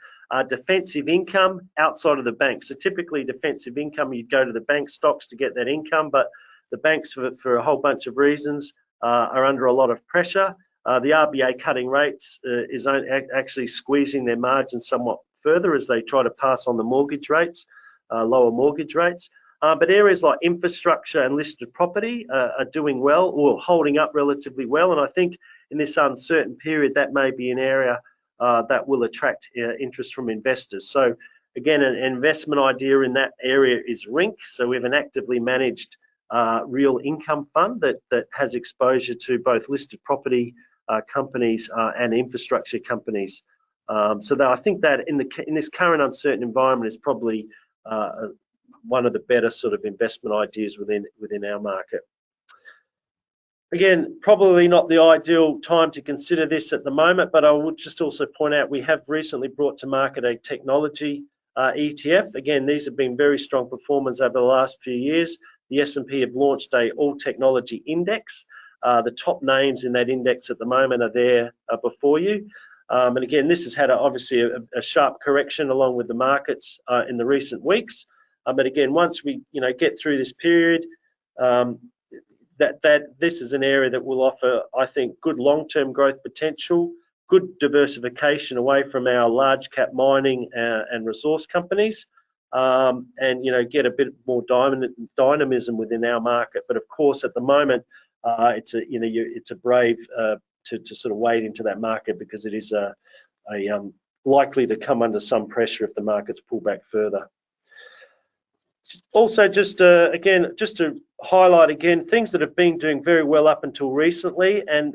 defensive income outside of the bank. So typically defensive income, you'd go to the bank stocks to get that income, but the banks, for a whole bunch of reasons, are under a lot of pressure. The RBA cutting rates is actually squeezing their margins somewhat further as they try to pass on the mortgage rates, lower mortgage rates. But areas like infrastructure and listed property are doing well or holding up relatively well. And I think in this uncertain period, that may be an area that will attract interest from investors. So again, an investment idea in that area is RINC. So we have an actively managed real income fund that has exposure to both listed property companies and infrastructure companies. So that I think that in this current uncertain environment is probably one of the better sort of investment ideas within our market. Again, probably not the ideal time to consider this at the moment, but I would just also point out we have recently brought to market a technology ETF. Again, these have been very strong performers over the last few years. The S&P have launched a all technology index. The top names in that index at the moment are there before you. And again, this has had obviously a sharp correction along with the markets in the recent weeks. But again, once we get through this period, this is an area that will offer, I think, good long-term growth potential, good diversification away from our large cap mining and resource companies, and get a bit more dynamism within our market. But of course, at the moment, it's a brave to sort of wade into that market, because it is likely to come under some pressure if the markets pull back further. Also, just to highlight again things that have been doing very well up until recently, and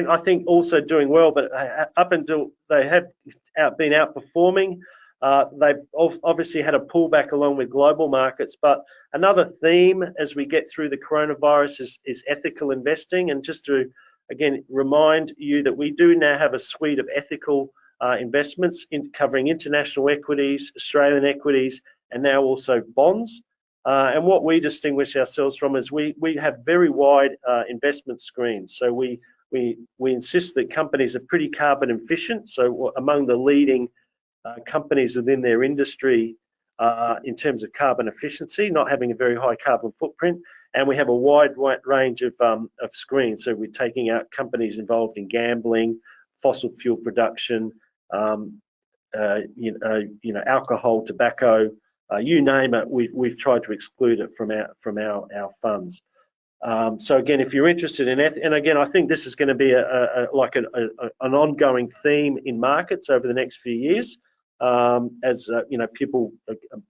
I think also doing well, but up until they have been outperforming. They've obviously had a pullback along with global markets, but another theme as we get through the coronavirus is ethical investing. And just to again remind you that we do now have a suite of ethical investments covering international equities, Australian equities, and now also bonds. And what we distinguish ourselves from is we have very wide investment screens. So we insist that companies are pretty carbon efficient. So among the leading companies within their industry in terms of carbon efficiency, not having a very high carbon footprint, and we have a wide range of screens. So we're taking out companies involved in gambling, fossil fuel production, alcohol, tobacco, you name it. We've tried to exclude it from our funds. So again, if you're interested in and again, I think this is going to be an ongoing theme in markets over the next few years, as people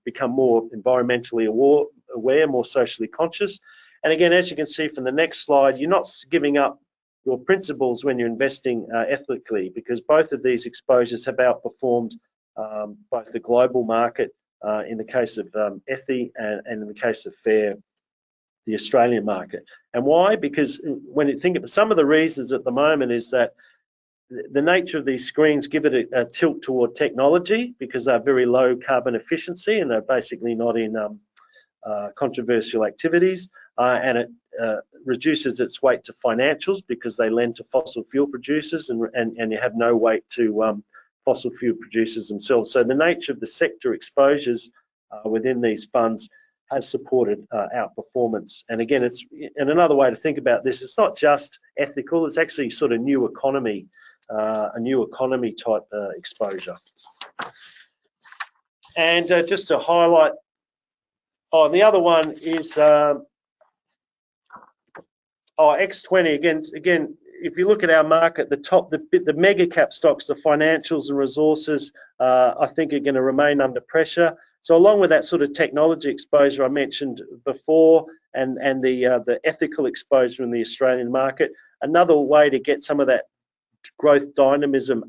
become more environmentally aware, more socially conscious. And again, as you can see from the next slide, you're not giving up your principles when you're investing ethically, because both of these exposures have outperformed both the global market in the case of Ethi and in the case of FAIR, the Australian market. And why? Because when you think of some of the reasons at the moment is that the nature of these screens give it a tilt toward technology, because they're very low carbon efficiency and they're basically not in controversial activities, and it reduces its weight to financials because they lend to fossil fuel producers, and you have no weight to fossil fuel producers themselves. So the nature of the sector exposures within these funds has supported outperformance. And again, and another way to think about this, it's not just ethical, it's actually sort of new economy, a new economy type exposure. And just to highlight, the other one is X20. Again, if you look at our market, the mega cap stocks, the financials and resources, I think are going to remain under pressure. So along with that sort of technology exposure I mentioned before, and the ethical exposure in the Australian market, another way to get some of that growth dynamism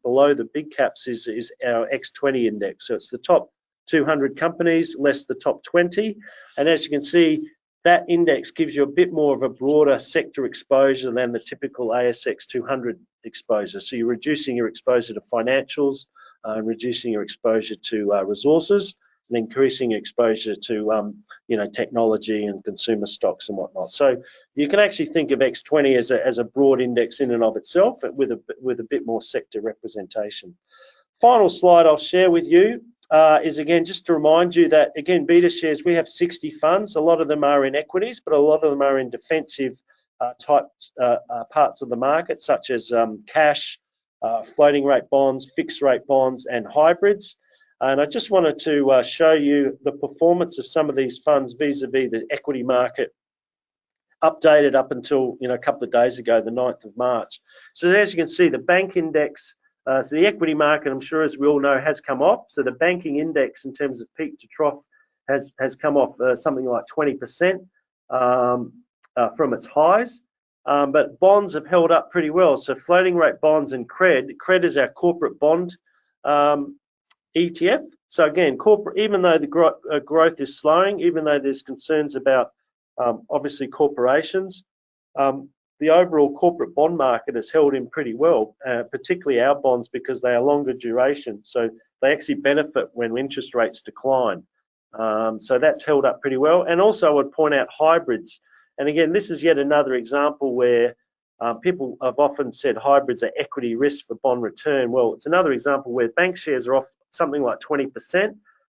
below the big caps is our X20 index. So it's the top 200 companies less the top 20, and as you can see, that index gives you a bit more of a broader sector exposure than the typical ASX 200 exposure. So you're reducing your exposure to financials, reducing your exposure to resources, and increasing your exposure to technology and consumer stocks and whatnot. So you can actually think of X20 as a broad index in and of itself, with a bit more sector representation. Final slide I'll share with you is again just to remind you that again, Betta Shares, we have 60 funds. A lot of them are in equities, but a lot of them are in defensive type parts of the market, such as cash, floating rate bonds, fixed rate bonds, and hybrids. And I just wanted to show you the performance of some of these funds vis-a-vis the equity market, updated up until a couple of days ago, the 9th of March. So as you can see, the bank index, so the equity market, I'm sure as we all know, has come off. So the banking index in terms of peak to trough has come off something like 20% from its highs. But bonds have held up pretty well. So floating rate bonds and cred is our corporate bond ETF. So again, even though the growth is slowing, even though there's concerns about obviously corporations, the overall corporate bond market has held in pretty well, particularly our bonds, because they are longer duration. So they actually benefit when interest rates decline. So that's held up pretty well. And also I would point out hybrids. And again, this is yet another example where people have often said hybrids are equity risk for bond return. Well, it's another example where bank shares are off something like 20%.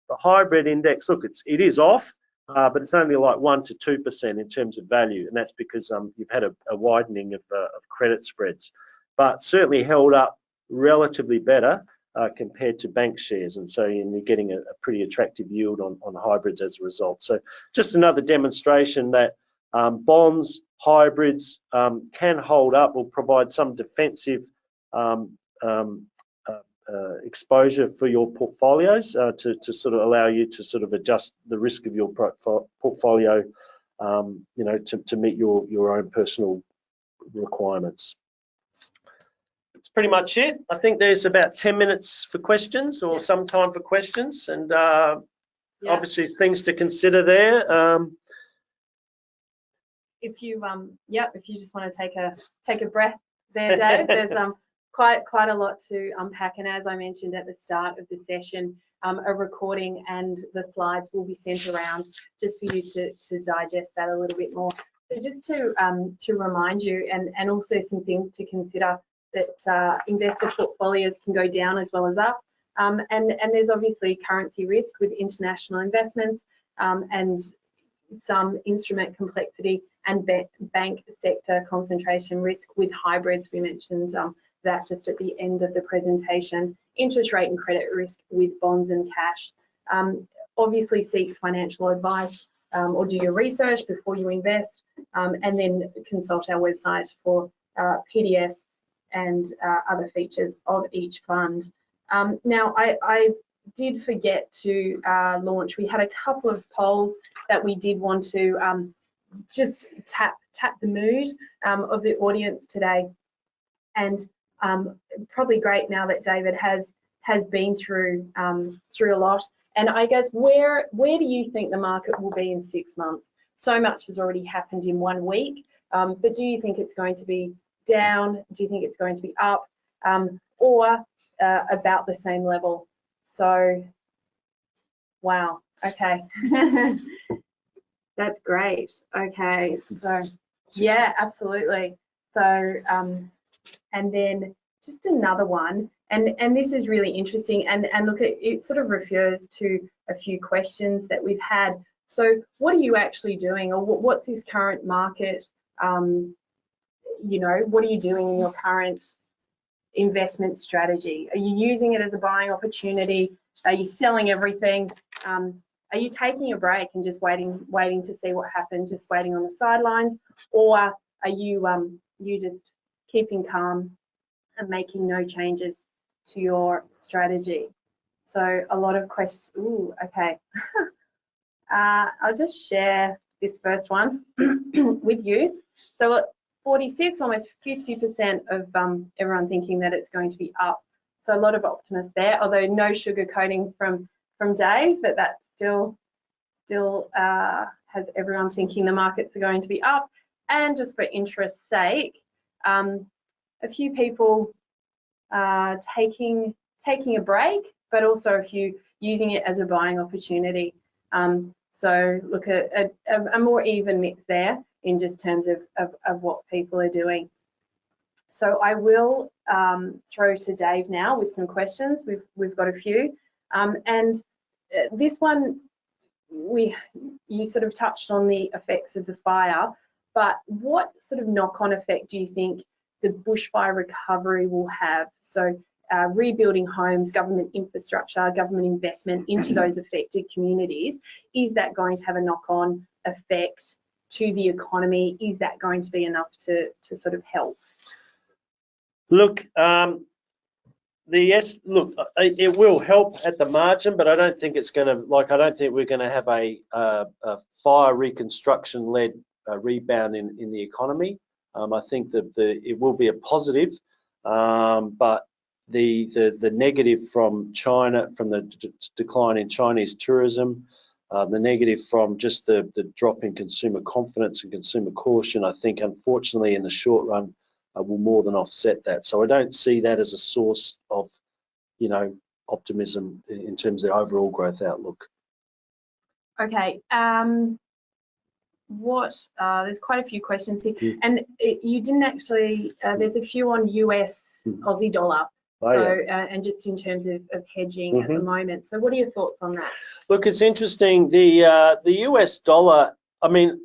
The hybrid index, look, it is off, but it's only like 1 to 2% in terms of value, and that's because you've had a widening of credit spreads. But certainly held up relatively better compared to bank shares, and so you're getting a pretty attractive yield on hybrids as a result. So just another demonstration that bonds, hybrids can hold up or provide some defensive exposure for your portfolios to sort of allow you to sort of adjust the risk of your portfolio, to meet your own personal requirements. That's pretty much it. I think there's about 10 minutes for questions, or some time for questions, and obviously things to consider there. If you if you just want to take a breath there, Dave, there's quite a lot to unpack, and as I mentioned at the start of the session, a recording and the slides will be sent around just for you to digest that a little bit more. So just to remind you, and also some things to consider, that investor portfolios can go down as well as up, and there's obviously currency risk with international investments, and some instrument complexity and bank sector concentration risk with hybrids. We mentioned that just at the end of the presentation. Interest rate and credit risk with bonds and cash. Obviously seek financial advice or do your research before you invest, and then consult our website for PDS and other features of each fund. Now, I did forget to launch. We had a couple of polls that we did want to just tap the mood of the audience today, and probably great now that David has been through a lot. And I guess where do you think the market will be in 6 months? So much has already happened in 1 week, but do you think it's going to be down? Do you think it's going to be up, or about the same level? So, wow, okay. That's great. Okay, so yeah, absolutely. So, and then just another one, and this is really interesting, and look, it sort of refers to a few questions that we've had. So what are you actually doing, or what's this current market? What are you doing in your current investment strategy? Are you using it as a buying opportunity? Are you selling everything? Are you taking a break and just waiting to see what happens, just waiting on the sidelines, or are you just keeping calm and making no changes to your strategy? So a lot of questions. Ooh, okay. I'll just share this first one with you. So 46, almost 50% of everyone thinking that it's going to be up. So a lot of optimists there, although no sugarcoating from Dave, but that still has everyone thinking the markets are going to be up. And just for interest's sake, a few people taking a break, but also a few using it as a buying opportunity. So look at a more even mix there in just terms of what people are doing. So I will throw to Dave now with some questions. We've got a few, and this one you sort of touched on the effects of the fire, but what sort of knock-on effect do you think the bushfire recovery will have? So rebuilding homes, government infrastructure, government investment into those affected communities, is that going to have a knock-on effect to the economy? Is that going to be enough to sort of help? Look, it will help at the margin, but I don't think it's going to, I don't think we're going to have a fire reconstruction-led rebound in the economy. I think that it will be a positive, but the negative from China, from the decline in Chinese tourism, the negative from just the drop in consumer confidence and consumer caution, I think, unfortunately, in the short run, will more than offset that. So I don't see that as a source of, optimism in terms of the overall growth outlook. Okay. There's quite a few questions here, and you didn't actually. There's a few on US Aussie dollar. And just in terms of hedging at the moment. So what are your thoughts on that? Look, it's interesting. The US dollar, I mean,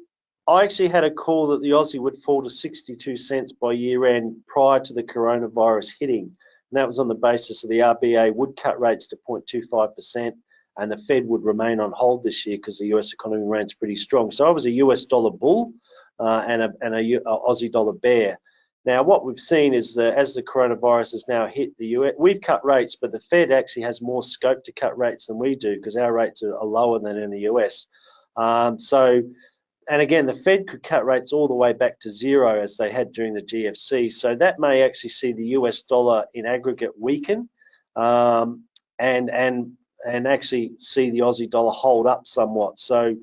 I actually had a call that the Aussie would fall to 62 cents by year end prior to the coronavirus hitting. and that was on the basis of the RBA would cut rates to 0.25%, and the Fed would remain on hold this year because the US economy remains pretty strong. So I was a US dollar bull and a Aussie dollar bear. Now, what we've seen is that as the coronavirus has now hit the US, we've cut rates, but the Fed actually has more scope to cut rates than we do because our rates are lower than in the US. And again, the Fed could cut rates all the way back to zero as they had during the GFC. So that may actually see the US dollar in aggregate weaken and actually see the Aussie dollar hold up somewhat. So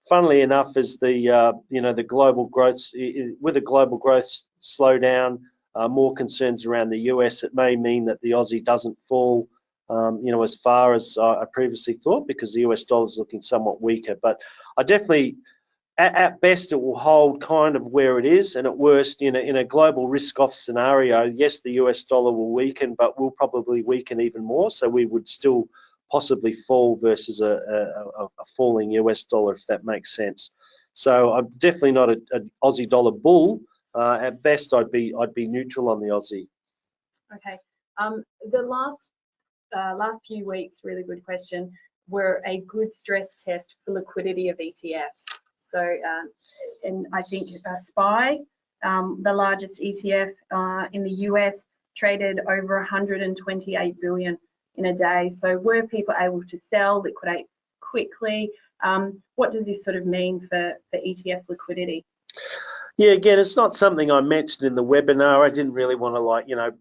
funnily enough, as the global growth, with a global growth slowdown, more concerns around the US, it may mean that the Aussie doesn't fall as far as I previously thought because the US dollar is looking somewhat weaker. But I definitely, at best, it will hold kind of where it is, and at worst, in a global risk-off scenario, yes, the US dollar will weaken, but will probably weaken even more. So we would still possibly fall versus a falling US dollar, if that makes sense. So I'm definitely not an Aussie dollar bull. At best, I'd be neutral on the Aussie. Okay. The last few weeks, really good question, were a good stress test for liquidity of ETFs. So, and I think SPY, the largest ETF in the US, traded over 128 billion in a day. So were people able to sell, liquidate quickly? What does this sort of mean for ETF liquidity? Yeah, again, it's not something I mentioned in the webinar. I didn't really want to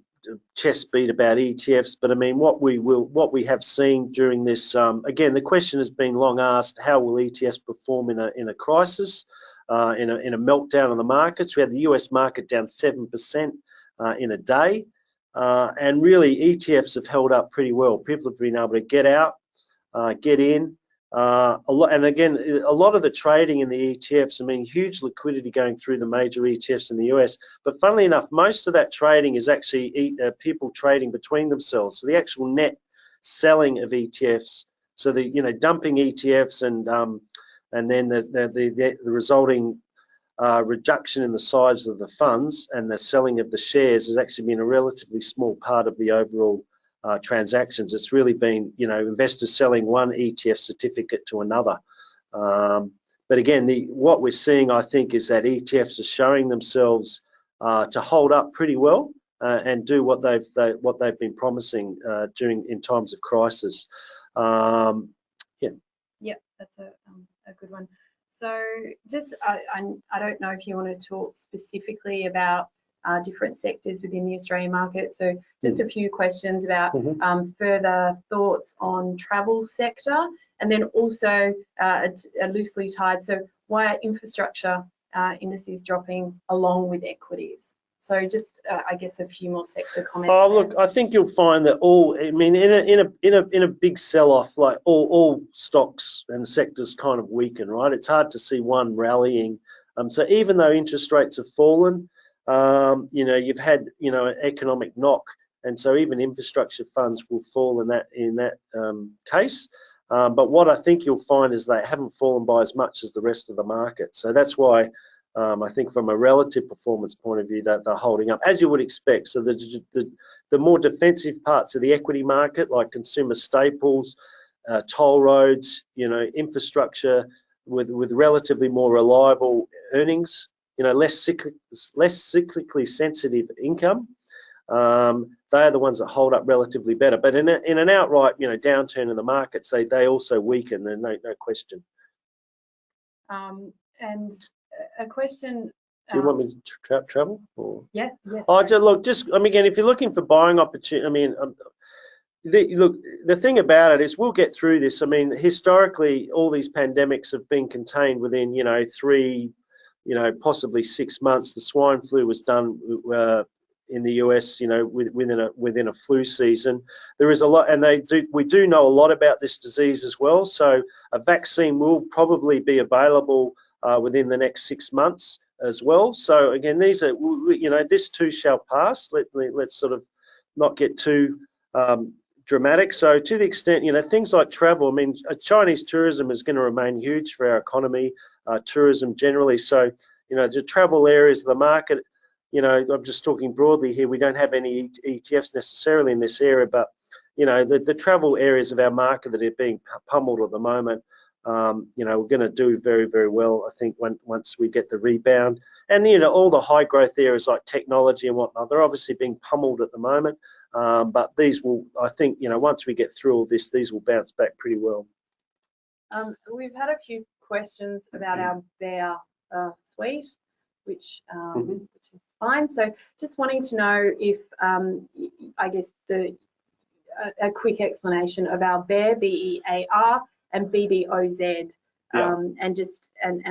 chest beat about ETFs, but I mean, what we have seen during this, again, the question has been long asked: how will ETFs perform in a crisis, in a meltdown on the markets? We had the US market down 7% in a day, and really ETFs have held up pretty well. People have been able to get out, get in. And again, a lot of the trading in the ETFs, I mean, huge liquidity going through the major ETFs in the US. But funnily enough, most of that trading is actually people trading between themselves. So the actual net selling of ETFs, so the dumping ETFs and then the resulting reduction in the size of the funds and the selling of the shares has actually been a relatively small part of the overall transactions. It's really been, investors selling one ETF certificate to another. But again, what we're seeing, I think, is that ETFs are showing themselves to hold up pretty well and do what they've been promising in times of crisis. Yeah, that's a good one. So just, I don't know if you want to talk specifically about different sectors within the Australian market. So just a few questions about further thoughts on travel sector, and then also loosely tied. So why are infrastructure indices dropping along with equities? So just, I guess, a few more sector comments. Oh, look, I think you'll find that in a big sell-off, like all stocks and sectors kind of weaken, right? It's hard to see one rallying. So even though interest rates have fallen, you've had an economic knock, and so even infrastructure funds will fall in that case. But what I think you'll find is they haven't fallen by as much as the rest of the market. So that's why I think from a relative performance point of view that they're holding up, as you would expect. So the more defensive parts of the equity market, like consumer staples, toll roads, infrastructure with relatively more reliable earnings, less cyclically sensitive income, they are the ones that hold up relatively better. But in an outright, downturn in the markets, they also weaken. There's no question. And a question. Do you want me to travel? Or? Yeah. Yes. Look, again, if you're looking for buying opportunity, the thing about it is we'll get through this. I mean, historically, all these pandemics have been contained within, 3, possibly 6 months. The swine flu was done in the US, within a flu season. There is a lot, and we do know a lot about this disease as well. So a vaccine will probably be available within the next 6 months as well. So again, these are, this too shall pass. Let's sort of not get too dramatic. So to the extent, things like travel, I mean, Chinese tourism is going to remain huge for our economy, tourism generally. So, the travel areas of the market, you know, I'm just talking broadly here, we don't have any ETFs necessarily in this area, but, you know, the travel areas of our market that are being pummeled at the moment, you know, we're going to do very, very well, I think, once we get the rebound. And, you know, all the high growth areas like technology and whatnot, they're obviously being pummeled at the moment. But these will, I think, you know, once we get through all this, these will bounce back pretty well. We've had a few questions about our bear suite, which is fine. So just wanting to know if, I guess, a quick explanation of our bear, BEAR, and BBOZ, and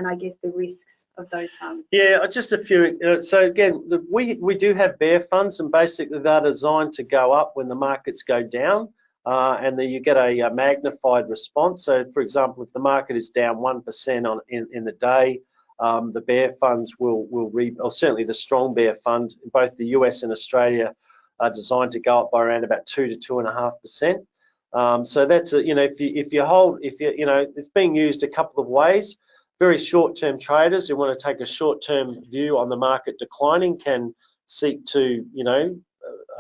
I guess the risks of those funds. Yeah, just a few. So again, we do have bear funds, and basically they're designed to go up when the markets go down, and then you get a magnified response. So, for example, if the market is down 1% in the day, the bear funds or certainly the strong bear fund, both the US and Australia, are designed to go up by around about 2 to 2.5%. So that's you know, if you know, it's being used a couple of ways. Very short-term traders who want to take a short-term view on the market declining can seek to, you know,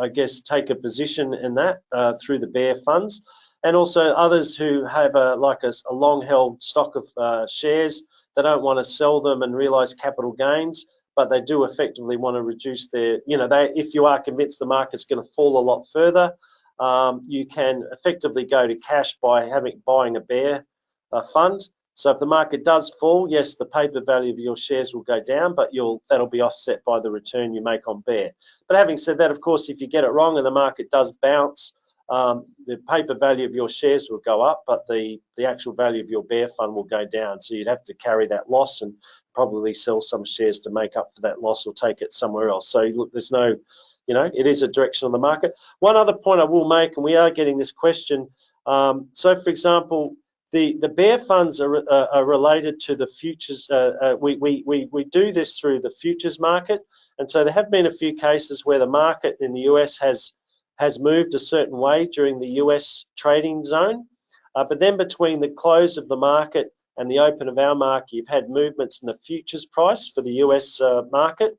I guess take a position in that through the bear funds, and also others who have a long-held stock of shares. They don't want to sell them and realise capital gains, but they do effectively want to reduce their, you know, if you are convinced the market's going to fall a lot further, you can effectively go to cash by buying a bear fund. So if the market does fall, yes, the paper value of your shares will go down, but that'll be offset by the return you make on bear. But having said that, of course, if you get it wrong and the market does bounce, the paper value of your shares will go up, but the actual value of your bear fund will go down. So you'd have to carry that loss and probably sell some shares to make up for that loss or take it somewhere else. So look, there's no, you know, it is a direction of the market. One other point I will make, and we are getting this question. So, for example, the bear funds are related to the futures. We do this through the futures market, and so there have been a few cases where the market in the US has moved a certain way during the US trading zone, but then between the close of the market and the open of our market, you've had movements in the futures price for the US market,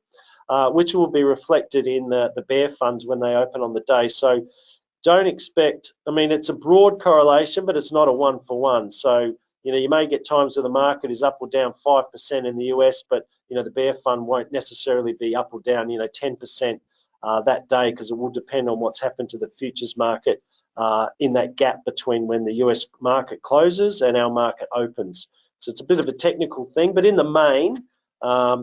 which will be reflected in the bear funds when they open on the day. So don't expect, I mean, it's a broad correlation, but it's not a one-for-one. So, you know, you may get times where the market is up or down 5% in the US, but, you know, the bear fund won't necessarily be up or down, you know, 10% that day, because it will depend on what's happened to the futures market in that gap between when the US market closes and our market opens. So it's a bit of a technical thing, but in the main,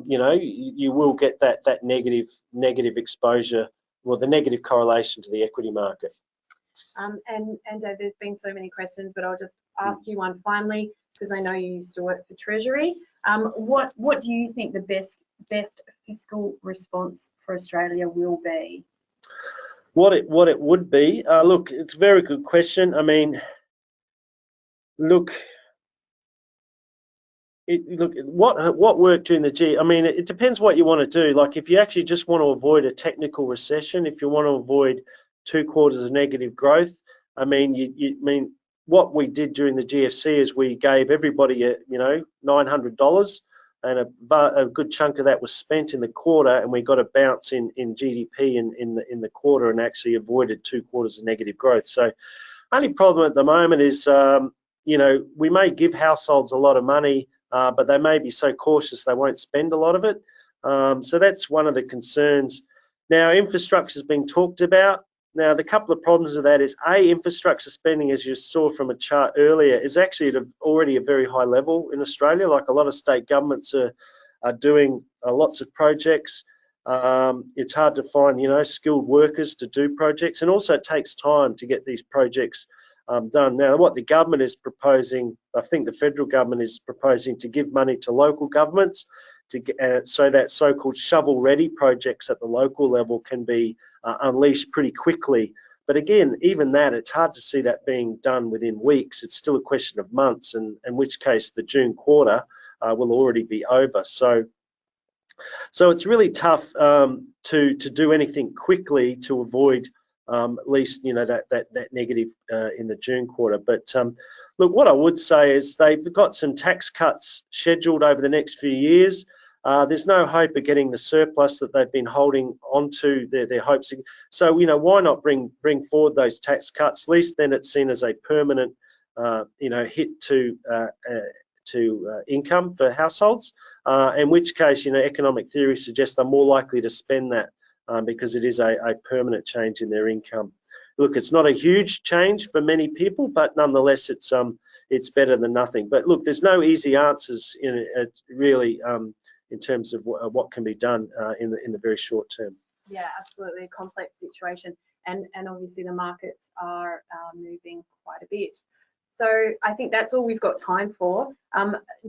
you know, you will get that negative exposure, well, the negative correlation to the equity market. And there's been so many questions, but I'll just ask you one finally, because I know you used to work for Treasury. What do you think the best fiscal response for Australia will be? What it would be? Look, it's a very good question. I mean, look. What worked during the G? I mean, it depends what you want to do. Like, if you actually just want to avoid a technical recession, if you want to avoid 2 quarters of negative growth, I mean, what we did during the GFC is we gave everybody $900, and a good chunk of that was spent in the quarter, and we got a bounce in GDP in the quarter, and actually avoided 2 quarters of negative growth. So, only problem at the moment is, you know, we may give households a lot of money, but they may be so cautious they won't spend a lot of it. So that's one of the concerns. Now, infrastructure is being talked about. Now, the couple of problems with that is, infrastructure spending, as you saw from a chart earlier, is actually at already a very high level in Australia. Like, a lot of state governments are doing lots of projects. It's hard to find, you know, skilled workers to do projects, and also it takes time to get these projects done. Now, what the government is proposing, I think the federal government is proposing to give money to local governments to get, so that so-called shovel-ready projects at the local level can be unleashed pretty quickly. But again, even that, it's hard to see that being done within weeks. It's still a question of months, and in which case the June quarter will already be over. So it's really tough to do anything quickly to avoid at least, you know, that negative in the June quarter. But look, what I would say is they've got some tax cuts scheduled over the next few years. there's no hope of getting the surplus that they've been holding onto their hopes. So, why not bring forward those tax cuts? At least then it's seen as a permanent, hit to income for households. In which case, economic theory suggests they're more likely to spend that because it is a permanent change in their income. Look, it's not a huge change for many people, but nonetheless, it's better than nothing. But look, there's no easy answers really in terms of what can be done in the very short term. Yeah, absolutely, a complex situation, and obviously the markets are moving quite a bit. So I think that's all we've got time for.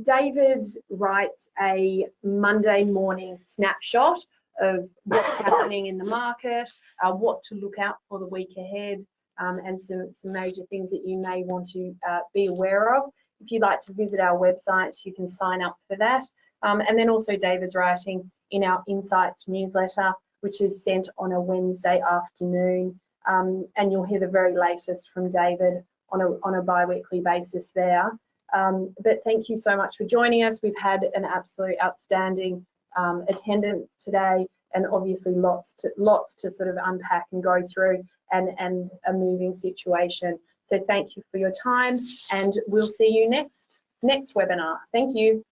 David writes a Monday morning snapshot of what's happening in the market, what to look out for the week ahead, and some major things that you may want to be aware of. If you'd like to visit our website, you can sign up for that. And then also David's writing in our Insights newsletter, which is sent on a Wednesday afternoon, and you'll hear the very latest from David on a bi-weekly basis there. But thank you so much for joining us. We've had an absolute outstanding attendance today, and obviously lots to sort of unpack and go through, and a moving situation. So thank you for your time, and we'll see you next webinar. Thank you.